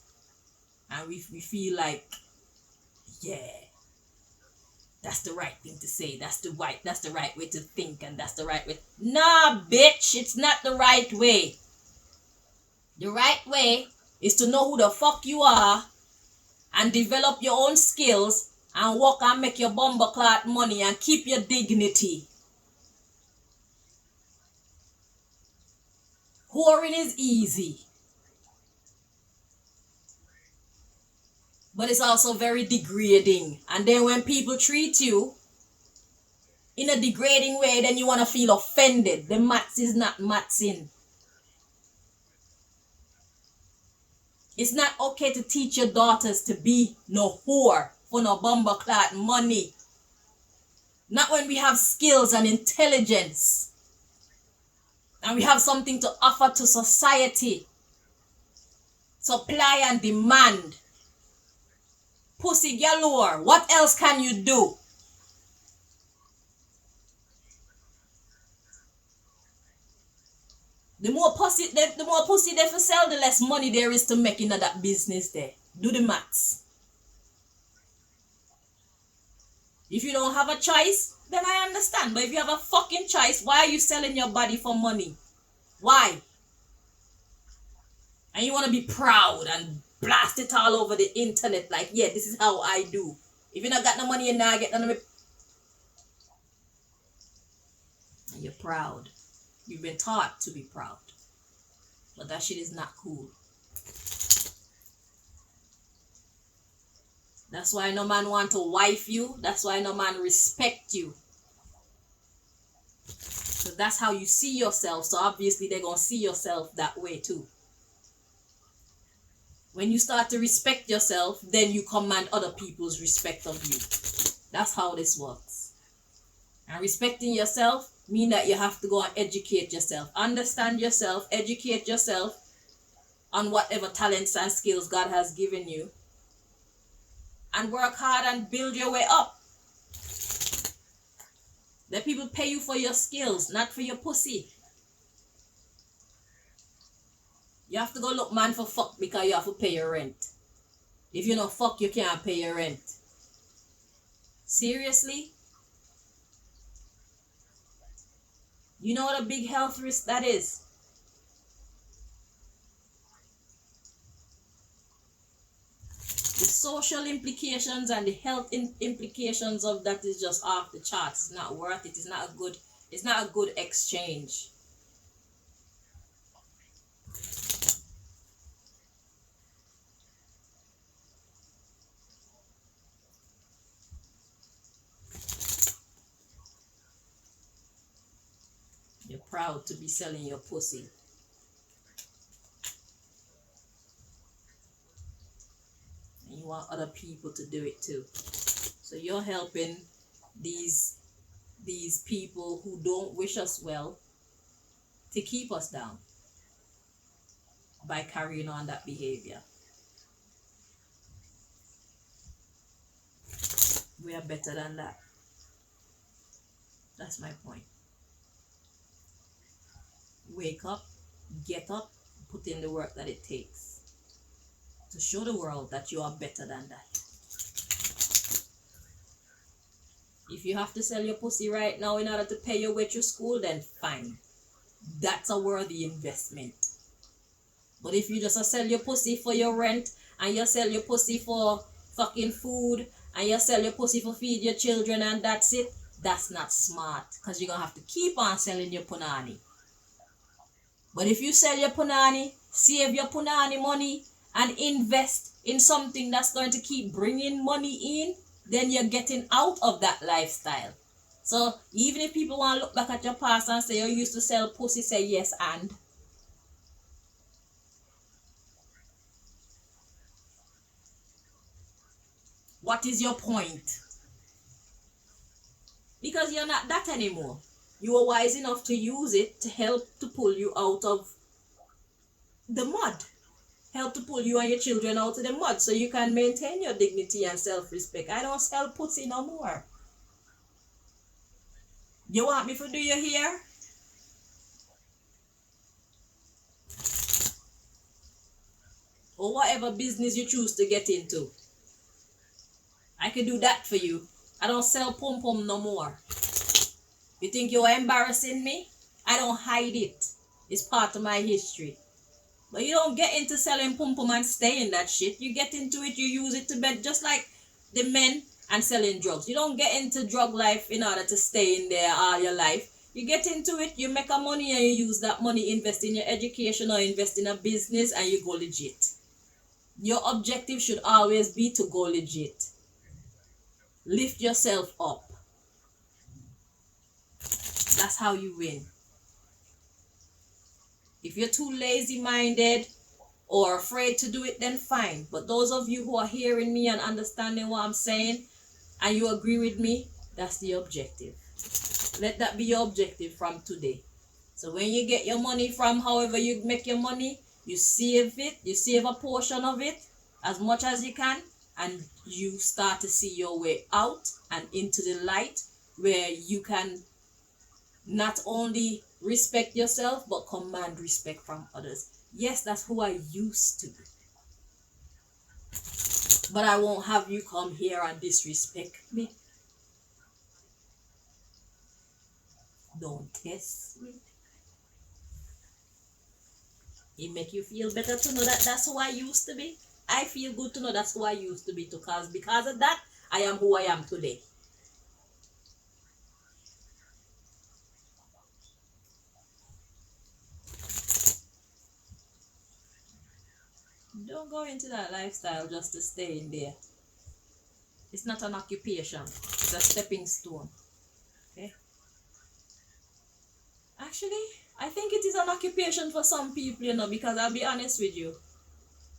And we feel like, yeah, that's the right thing to say. That's the right way to think, and that's the right way. Nah, bitch, it's not the right way. The right way is to know who the fuck you are and develop your own skills and work and make your bumbleclot money and keep your dignity. Whoring is easy. But it's also very degrading. And then when people treat you in a degrading way, then you want to feel offended. The maths is not mathsing. It's not okay to teach your daughters to be no whore for no bumbleclot money. Not when we have skills and intelligence. And we have something to offer to society. Supply and demand. Pussy galore. What else can you do? The more pussy they for sell, the less money there is to make in that business there. Do the maths. If you don't have a choice, then I understand. But if you have a fucking choice, why are you selling your body for money? Why? And you want to be proud and blast it all over the internet like, yeah, this is how I do. If you not got no money, you not get none of it. And you're proud. You've been taught to be proud. But that shit is not cool. That's why no man want to wife you. That's why no man respect you. So that's how you see yourself. So obviously they're going to see yourself that way too. When you start to respect yourself, then you command other people's respect of you. That's how this works. And respecting yourself means that you have to go and educate yourself. Understand yourself, educate yourself on whatever talents and skills God has given you. And work hard and build your way up. Let people pay you for your skills, not for your pussy. You have to go look man for fuck because you have to pay your rent. If you don't fuck, you can't pay your rent. Seriously? You know what a big health risk that is? The social implications and the health implications of that is just off the charts. It's not worth it. It's not a good exchange. You're proud to be selling your pussy. And you want other people to do it too. So you're helping these people who don't wish us well to keep us down by carrying on that behavior. We are better than that. That's my point. Wake up, get up, put in the work that it takes to show the world that you are better than that. If you have to sell your pussy right now in order to pay your way through school, then fine. That's a worthy investment. But if you just sell your pussy for your rent, and you sell your pussy for fucking food, and you sell your pussy for feed your children, and that's it, that's not smart. Because you're going to have to keep on selling your punani. But if you sell your punani, save your punani money, and invest in something that's going to keep bringing money in, then you're getting out of that lifestyle. So even if people want to look back at your past and say you used to sell pussy, say yes and. What is your point? Because you're not that anymore. You are wise enough to use it to help to pull you out of the mud. Help to pull you and your children out of the mud so you can maintain your dignity and self-respect. I don't sell pussy no more. You want me to do your hair? Or whatever business you choose to get into. I can do that for you. I don't sell pom-pom no more. You think you're embarrassing me? I don't hide it. It's part of my history. But you don't get into selling pom-pom and stay in that shit. You get into it, you use it to bed, just like the men and selling drugs. You don't get into drug life in order to stay in there all your life. You get into it, you make a money and you use that money, invest in your education or invest in a business and you go legit. Your objective should always be to go legit. Lift yourself up. That's how you win. If you're too lazy-minded or afraid to do it, then fine. But those of you who are hearing me and understanding what I'm saying, and you agree with me, that's the objective. Let that be your objective from today. So when you get your money from however you make your money, you save it, you save a portion of it, as much as you can, and you start to see your way out and into the light where you can not only respect yourself, but command respect from others. Yes, that's who I used to be. But I won't have you come here and disrespect me. Don't test me. It make you feel better to know that that's who I used to be. I feel good to know that's who I used to be too, because of that, I am who I am today. Don't go into that lifestyle just to stay in there. It's not an occupation. It's a stepping stone. Okay? Actually, I think it is an occupation for some people, you know, because I'll be honest with you.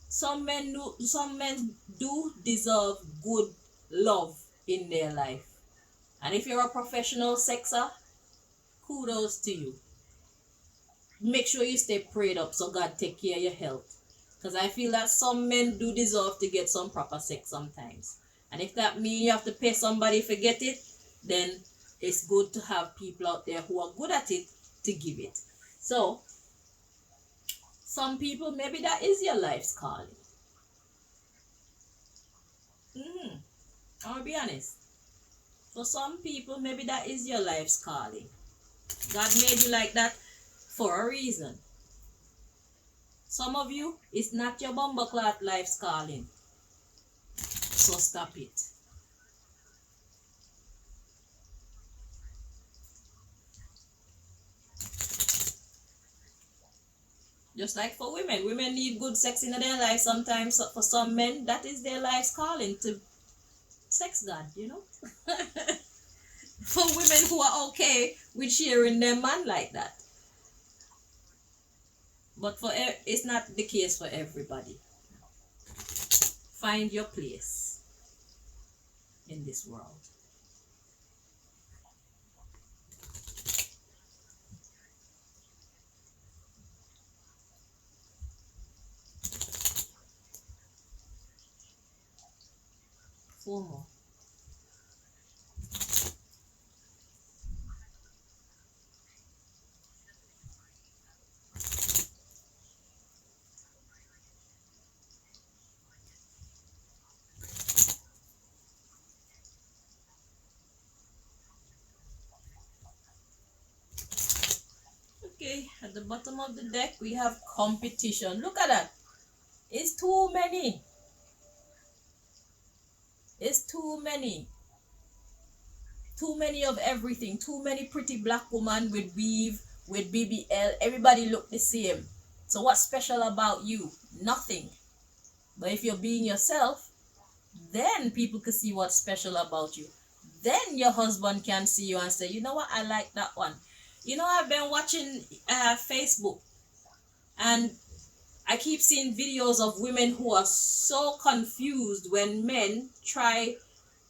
Some men do deserve good love in their life. And if you're a professional sexer, kudos to you. Make sure you stay prayed up so God take care of your health. Because I feel that some men do deserve to get some proper sex sometimes. And if that means you have to pay somebody to get it, then it's good to have people out there who are good at it to give it. So, some people, maybe that is your life's calling. I'll be honest. For some people, maybe that is your life's calling. God made you like that for a reason. Some of you, it's not your bumbleclot life's calling. So stop it. Just like for women, women need good sex in their life sometimes. So for some men, that is their life's calling, to sex God, you know. For women who are okay with sharing their man like that. But it's not the case for everybody. Find your place in this world. Four more. Okay, at the bottom of the deck we have competition. Look at that. It's too many. It's too many. Too many of everything. Too many pretty black women with weave, with BBL. Everybody look the same. So what's special about you? Nothing. But if you're being yourself, then people can see what's special about you. Then your husband can see you and say, you know what, I like that one. You know, I've been watching Facebook, and I keep seeing videos of women who are so confused when men try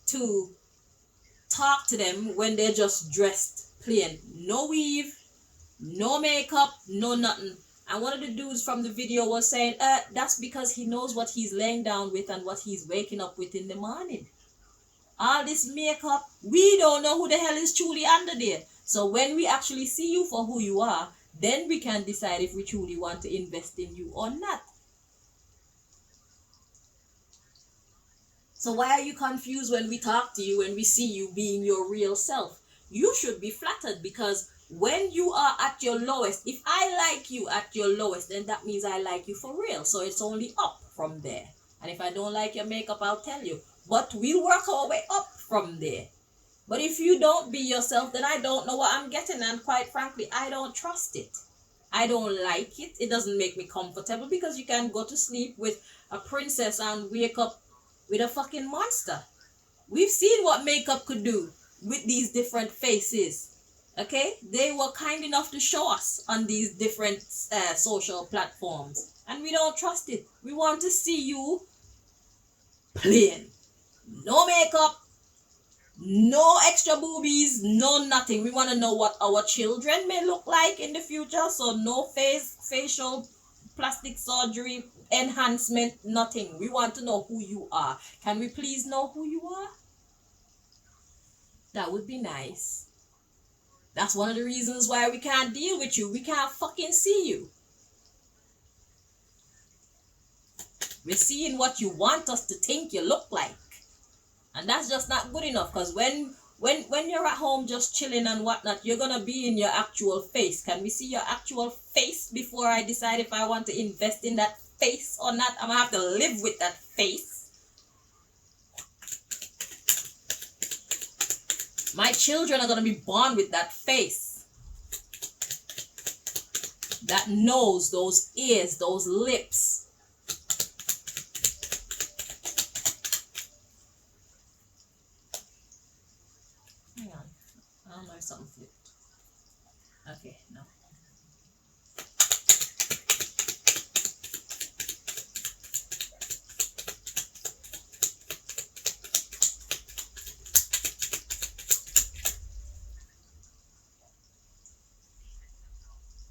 to talk to them when they're just dressed plain. No weave, no makeup, no nothing. And one of the dudes from the video was saying, that's because he knows what he's laying down with and what he's waking up with in the morning. All this makeup, we don't know who the hell is truly under there. So when we actually see you for who you are, then we can decide if we truly want to invest in you or not. So why are you confused when we talk to you, when we see you being your real self? You should be flattered, because when you are at your lowest, if I like you at your lowest, then that means I like you for real. So it's only up from there. And if I don't like your makeup, I'll tell you. But we'll work our way up from there. But if you don't be yourself, then I don't know what I'm getting. And quite frankly, I don't trust it. I don't like it. It doesn't make me comfortable, because you can go to sleep with a princess and wake up with a fucking monster. We've seen what makeup could do with these different faces. Okay? They were kind enough to show us on these different social platforms. And we don't trust it. We want to see you plain. No makeup, no extra boobies, no nothing. We want to know what our children may look like in the future. So no facial plastic surgery, enhancement, nothing. We want to know who you are. Can we please know who you are? That would be nice. That's one of the reasons why we can't deal with you. We can't fucking see you. We're seeing what you want us to think you look like. And that's just not good enough, because when you're at home just chilling and whatnot, you're gonna be in your actual face. Can we see your actual face before I decide if I want to invest in that face or not? I'm gonna have to live with that face. My children are gonna be born with that face, that nose, those ears, those lips. Hang on, I don't know if something flipped. Okay, no.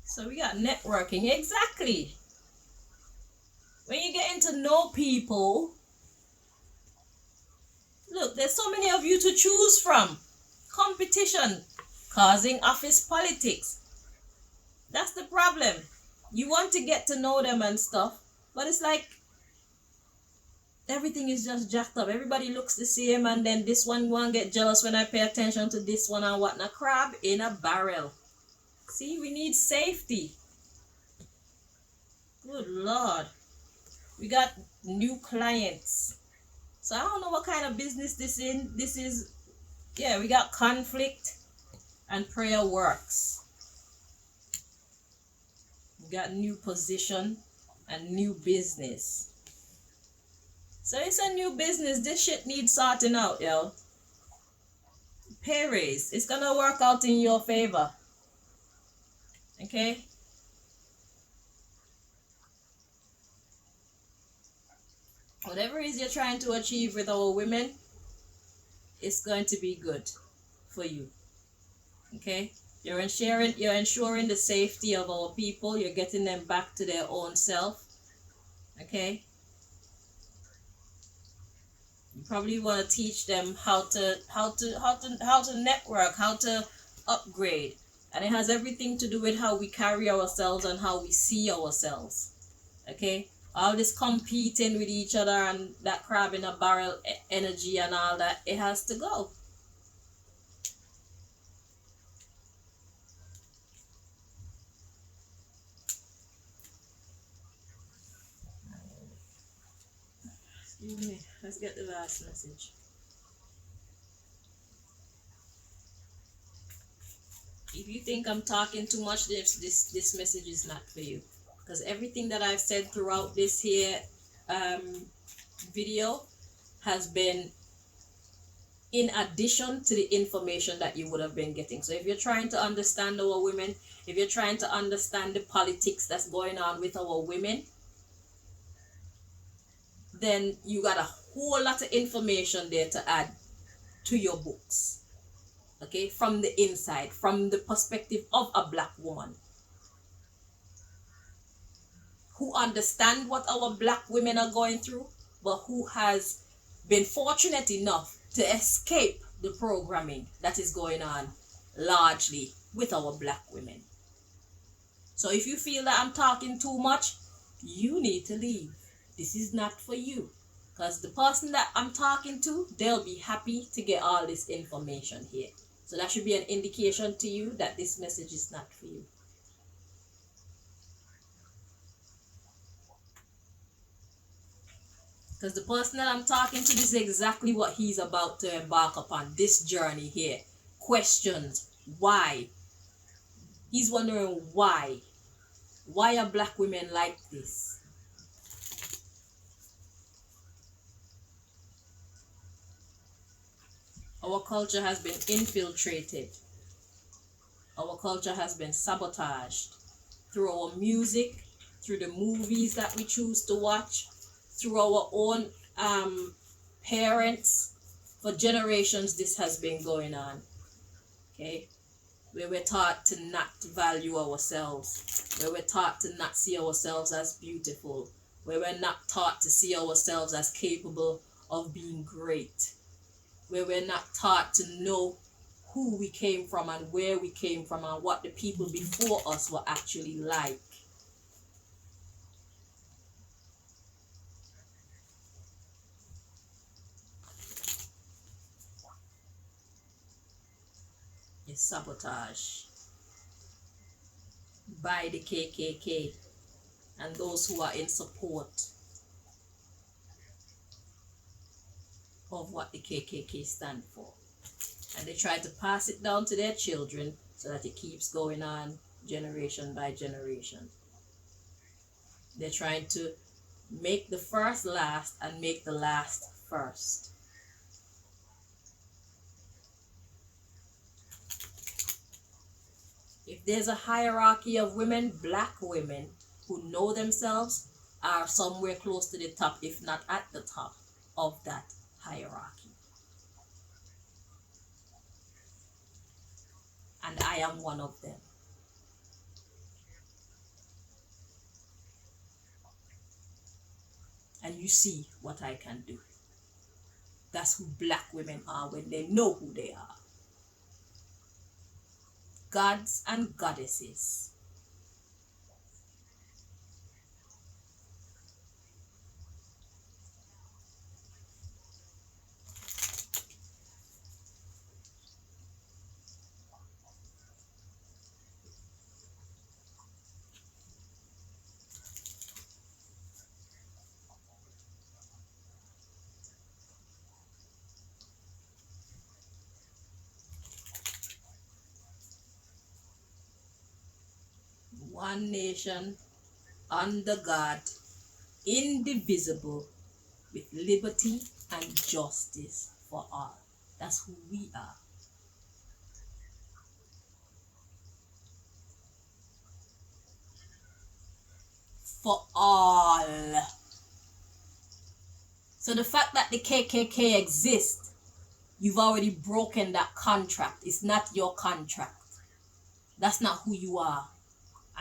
So we got networking. Exactly. When you get to know people, look, there's so many of you to choose from. Competition, causing office politics. That's the problem. You want to get to know them and stuff, but it's like everything is just jacked up. Everybody looks the same, and then this one won't get jealous when I pay attention to this one and whatnot. Crab in a barrel. See, we need safety. Good Lord. We got new clients. So I don't know what kind of business this is. Yeah, we got conflict and prayer works. We got new position and new business. So it's a new business. This shit needs sorting out, yo. Pay raise. It's gonna work out in your favor. Okay? Whatever it is you're trying to achieve with our women, it's going to be good for you. Okay? You're ensuring the safety of our people. You're getting them back to their own self. Okay? You probably want to teach them how to network, how to upgrade. And it has everything to do with how we carry ourselves and how we see ourselves. Okay? All this competing with each other and that crab in a barrel energy and all that, it has to go. Excuse me. Let's get the last message. If you think I'm talking too much, this message is not for you. Because everything that I've said throughout this here video has been in addition to the information that you would have been getting. So if you're trying to understand our women, if you're trying to understand the politics that's going on with our women, then you got a whole lot of information there to add to your books. Okay, from the inside, from the perspective of a black woman who understand what our black women are going through, but who has been fortunate enough to escape the programming that is going on largely with our black women. So if you feel that I'm talking too much, you need to leave. This is not for you. Because the person that I'm talking to, they'll be happy to get all this information here. So that should be an indication to you that this message is not for you. Because the person that I'm talking to, this is exactly what he's about to embark upon, this journey here. Questions. Why? He's wondering why. Why are black women like this? Our culture has been infiltrated. Our culture has been sabotaged through our music, through the movies that we choose to watch, through our own parents. For generations, this has been going on. Okay? Where we're taught to not value ourselves, where we're taught to not see ourselves as beautiful, where we're not taught to see ourselves as capable of being great, where we're not taught to know who we came from and where we came from and what the people before us were actually like. It's sabotage by the KKK and those who are in support of what the KKK stand for. And they try to pass it down to their children so that it keeps going on generation by generation. They're trying to make the first last and make the last first. If there's a hierarchy of women, black women who know themselves are somewhere close to the top, if not at the top of that hierarchy. And I am one of them. And you see what I can do. That's who black women are when they know who they are. Gods and goddesses. one nation, under God, indivisible, with liberty and justice for all. That's who we are. For all. So the fact that the KKK exists, you've already broken that contract. It's not your contract. That's not who you are.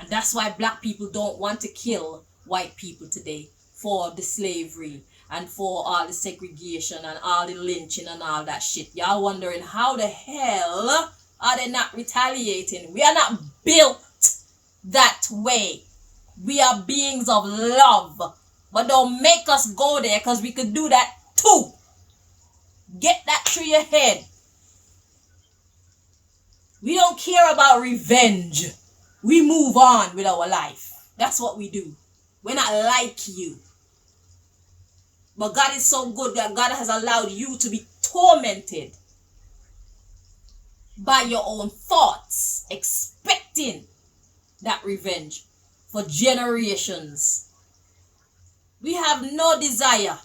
And that's why black people don't want to kill white people today for the slavery and for all the segregation and all the lynching and all that shit. Y'all wondering how the hell are they not retaliating? We are not built that way. We are beings of love. But don't make us go there, because we could do that too. Get that through your head. We don't care about revenge. We move on with our life. That's what we do. We're not like you. But God is so good that God has allowed you to be tormented by your own thoughts, expecting that revenge for generations. We have no desire.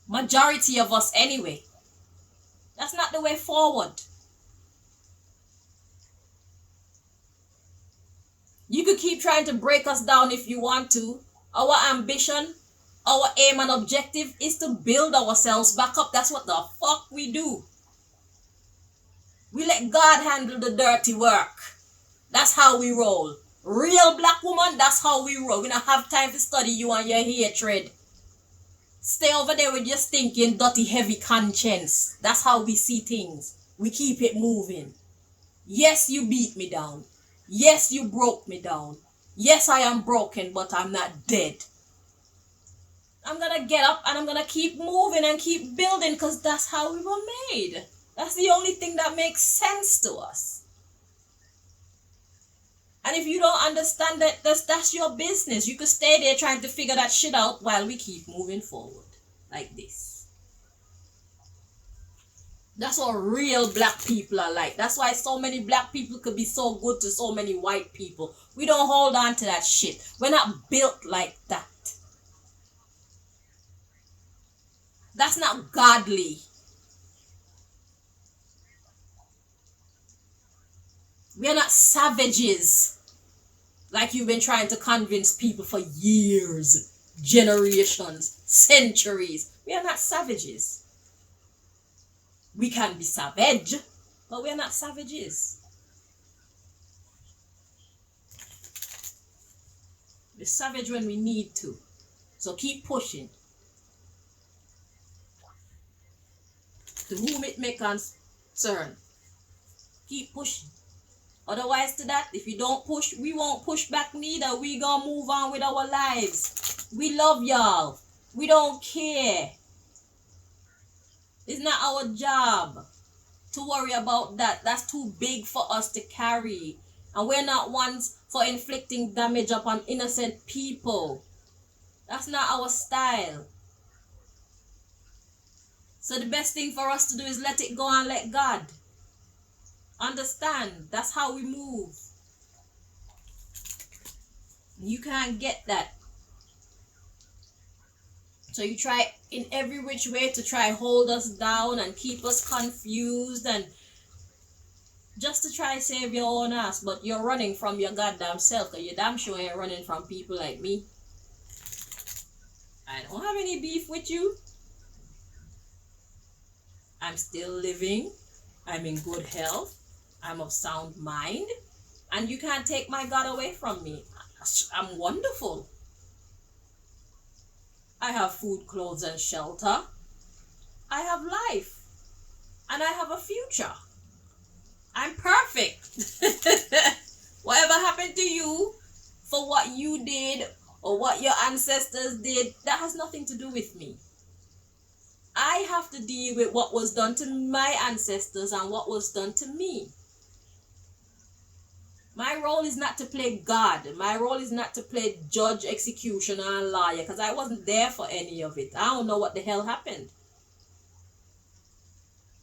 Majority of us anyway. That's not the way forward. You could keep trying to break us down if you want to. Our ambition, our aim and objective is to build ourselves back up. That's what the fuck we do. We let God handle the dirty work. That's how we roll. Real black woman, that's how we roll. We don't have time to study you and your hatred. Stay over there with your stinking, dirty, heavy conscience. That's how we see things. We keep it moving. Yes, you beat me down. Yes, you broke me down. Yes, I am broken, but I'm not dead. I'm gonna get up and I'm gonna keep moving and keep building, because that's how we were made. That's the only thing that makes sense to us. And if you don't understand that, that's your business. You could stay there trying to figure that shit out while we keep moving forward. Like this. That's what real black people are like. That's why so many black people could be so good to so many white people. We don't hold on to that shit. We're not built like that. That's not godly. We are not savages like you've been trying to convince people for years, generations, centuries. We are not savages. We can be savage, but we are not savages. We're savage when we need to. So keep pushing. To whom it may concern, keep pushing. Otherwise to that, if you don't push, we won't push back neither. We gonna move on with our lives. We love y'all. We don't care. It's not our job to worry about that. That's too big for us to carry. And we're not ones for inflicting damage upon innocent people. That's not our style. So the best thing for us to do is let it go and let God. Understand, that's how we move. You can't get that. So you try in every which way to try hold us down and keep us confused and just to try save your own ass. But you're running from your goddamn self, because you damn sure ain't running from people like me. I don't have any beef with you. I'm still living. I'm in good health. I'm of sound mind. And you can't take my God away from me. I'm wonderful. I have food, clothes, and shelter. I have life. And I have a future. I'm perfect. Whatever happened to you for what you did or what your ancestors did, that has nothing to do with me. I have to deal with what was done to my ancestors and what was done to me. My role is not to play God. My role is not to play judge, executioner, and lawyer, because I wasn't there for any of it. I don't know what the hell happened.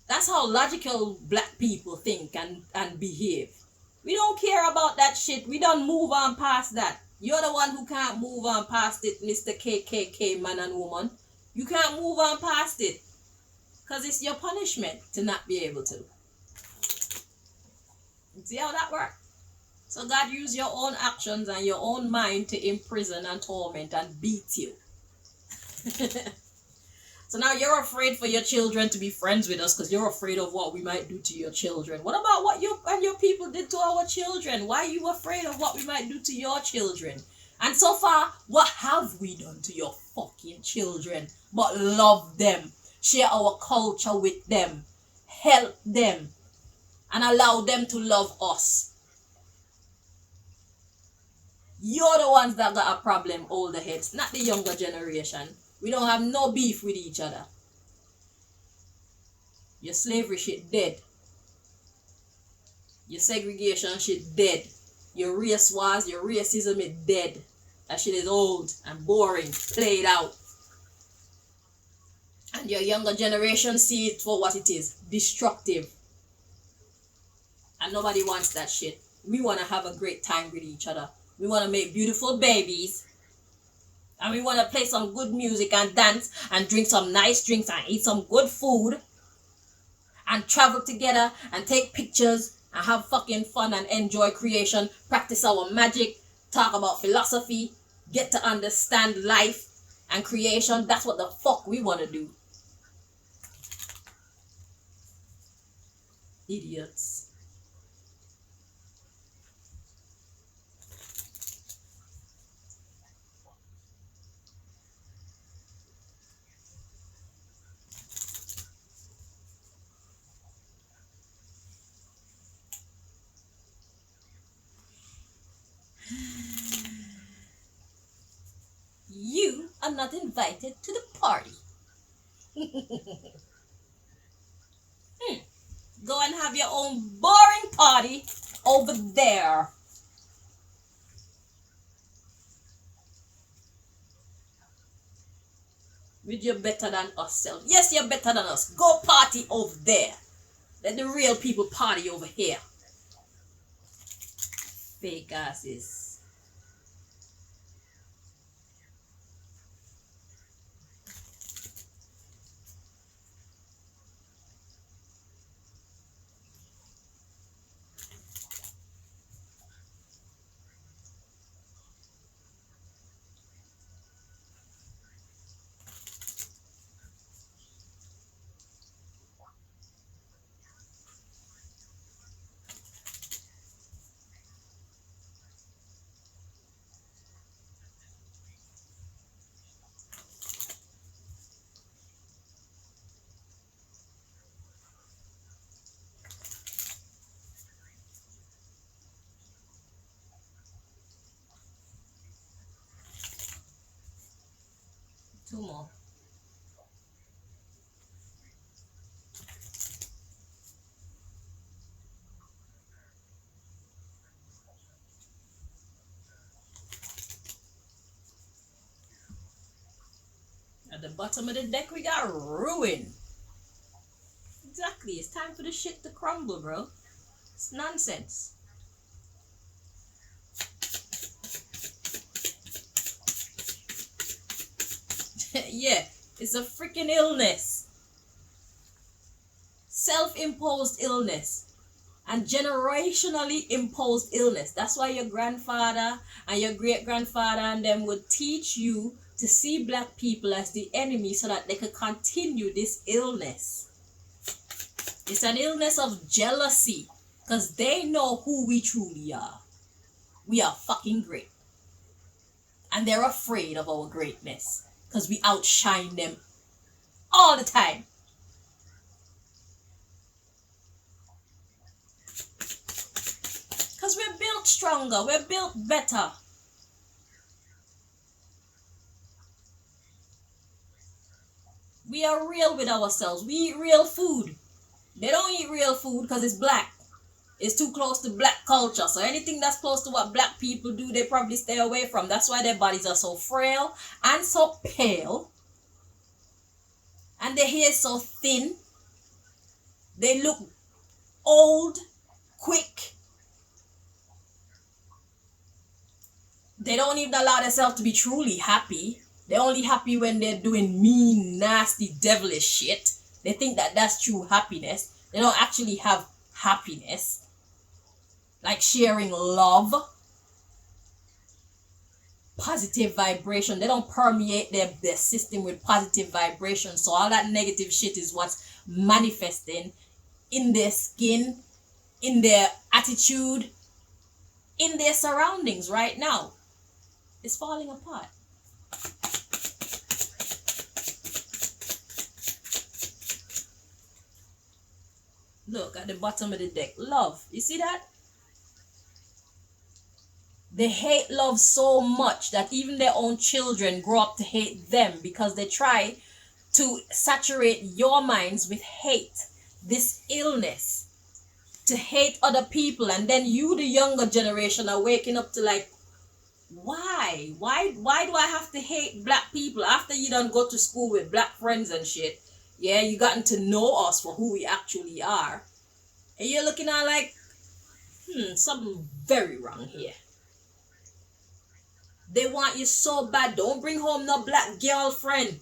That's how logical black people think and behave. We don't care about that shit. We don't move on past that. You're the one who can't move on past it, Mr. KKK man and woman. You can't move on past it. Because it's your punishment to not be able to. See how that works? So God used your own actions and your own mind to imprison and torment and beat you. So now you're afraid for your children to be friends with us because you're afraid of what we might do to your children. What about what you and your people did to our children? Why are you afraid of what we might do to your children? And so far, what have we done to your fucking children but love them, share our culture with them, help them, and allow them to love us? You're the ones that got a problem, older heads, not the younger generation. We don't have no beef with each other. Your slavery shit dead. Your segregation shit dead. Your race wars, your racism is dead. That shit is old and boring, played out. And your younger generation see it for what it is, destructive. And nobody wants that shit. We want to have a great time with each other. We want to make beautiful babies. And we want to play some good music and dance and drink some nice drinks and eat some good food. And travel together and take pictures and have fucking fun and enjoy creation. Practice our magic. Talk about philosophy. Get to understand life and creation. That's what the fuck we want to do. Idiots. You are not invited to the party. Go and have your own boring party over there. With your better than us self. Yes, you're better than us. Go party over there. Let the real people party over here. Fake asses. Two more. At the bottom of the deck, we got ruin. Exactly. It's time for the shit to crumble, bro. It's nonsense. Yeah, it's a freaking illness. Self-imposed illness. And generationally imposed illness. That's why your grandfather and your great-grandfather and them would teach you to see black people as the enemy so that they could continue this illness. It's an illness of jealousy because they know who we truly are. We are fucking great. And they're afraid of our greatness because we outshine them all the time. Because we're built stronger, we're built better. We are real with ourselves. We eat real food. They don't eat real food because it's black. It's too close to black culture. So anything that's close to what black people do, they probably stay away from. That's why their bodies are so frail and so pale. And their hair is so thin. They look old, quick. They don't even allow themselves to be truly happy. They're only happy when they're doing mean, nasty, devilish shit. They think that that's true happiness. They don't actually have happiness. Like sharing love, positive vibration. They don't permeate their system with positive vibration. So all that negative shit is what's manifesting in their skin, in their attitude, in their surroundings right now. It's falling apart. Look at the bottom of the deck. Love. You see that? They hate love so much that even their own children grow up to hate them because they try to saturate your minds with hate, this illness, to hate other people. And then you, the younger generation, are waking up to like, why? Why do I have to hate black people after you done go to school with black friends and shit? Yeah, you gotten to know us for who we actually are. And you're looking at like, something very wrong here. They want you so bad. Don't bring home no black girlfriend.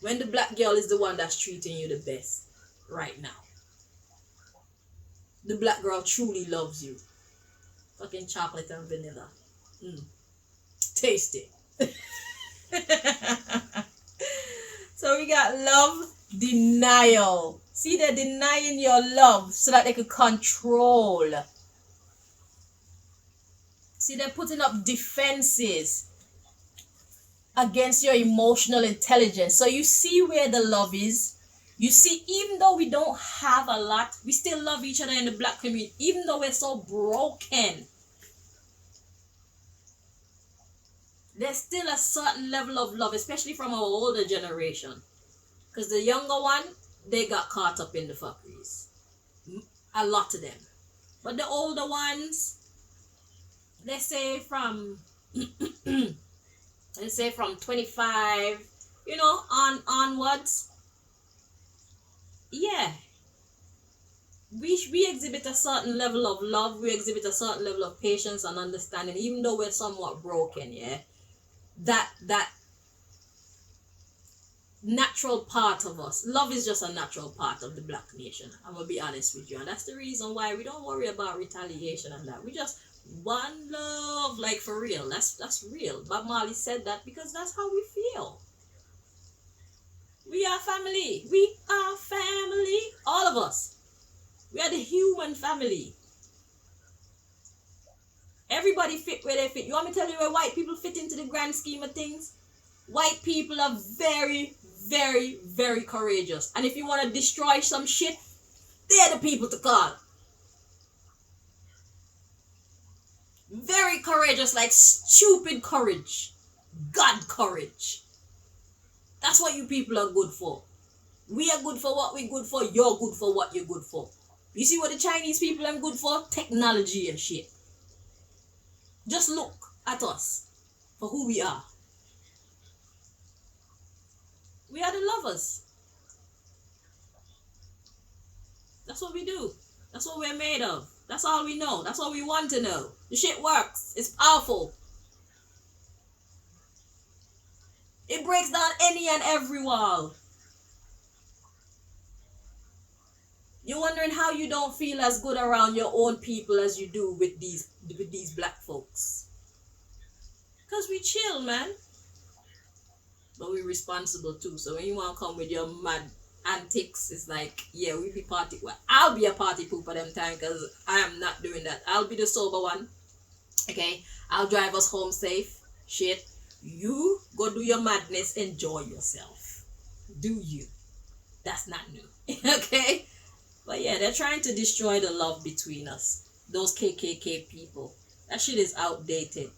When the black girl is the one that's treating you the best right now. The black girl truly loves you. Fucking chocolate and vanilla. Taste it. So we got love, denial. See, they're denying your love so that they could control. See, they're putting up defenses against your emotional intelligence. So you see where the love is. You see, even though we don't have a lot, we still love each other in the black community, even though we're so broken. There's still a certain level of love, especially from our older generation. Because the younger one, they got caught up in the fuckeries. A lot of them. But the older ones, they say from 25, onwards. Yeah. We exhibit a certain level of love. We exhibit a certain level of patience and understanding, even though we're somewhat broken, yeah. That natural part of us. Love is just a natural part of the black nation. I'm gonna be honest with you. And that's the reason why we don't worry about retaliation and that. We just one love, like for real. That's real. Bob Marley said that because that's how we feel. We are family. We are family. All of us. We are the human family. Everybody fit where they fit. You want me to tell you where white people fit into the grand scheme of things? White people are very, very, very courageous. And if you want to destroy some shit, they're the people to call. Very courageous, like stupid courage. God courage. That's what you people are good for. We are good for what we're good for. You're good for what you're good for. You see what the Chinese people are good for? Technology and shit. Just look at us for who we are. We are the lovers. That's what we do. That's what we're made of. That's all we know. That's all we want to know. The shit works. It's powerful. It breaks down any and every wall. You're wondering how you don't feel as good around your own people as you do with these black folks. Because we chill, man. But we're responsible too. So when you want to come with your mad antics, it's like, yeah, we be party. Well, I'll be a party pooper them time because I am not doing that. I'll be the sober one. Okay? I'll drive us home safe. Shit. You go do your madness. Enjoy yourself. Do you. That's not me. Okay? But yeah, they're trying to destroy the love between us. Those KKK people. That shit is outdated.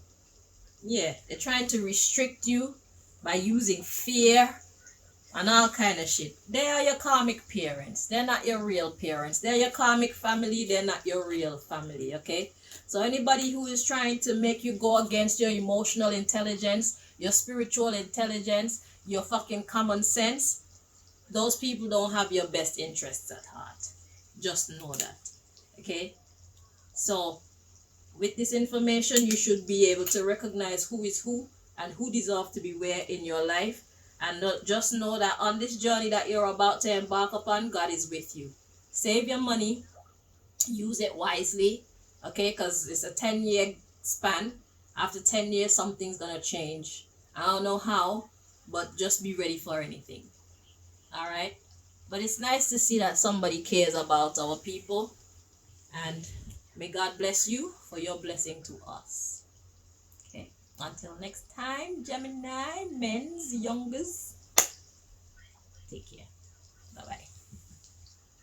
Yeah, they're trying to restrict you by using fear and all kind of shit. They are your karmic parents. They're not your real parents. They're your karmic family. They're not your real family, okay? So anybody who is trying to make you go against your emotional intelligence, your spiritual intelligence, your fucking common sense, those people don't have your best interests at heart. Just know that. Okay, so with this information, you should be able to recognize who is who and who deserves to be where in your life. And just know that on this journey that you're about to embark upon, God is with you. Save your money, use it wisely, okay? Because it's a 10-year span. After 10 years, something's gonna change. I don't know how, but just be ready for anything. All right? But it's nice to see that somebody cares about our people, and may God bless you for your blessing to us. Okay? Until next time, Gemini, men's, youngers, take care. Bye-bye.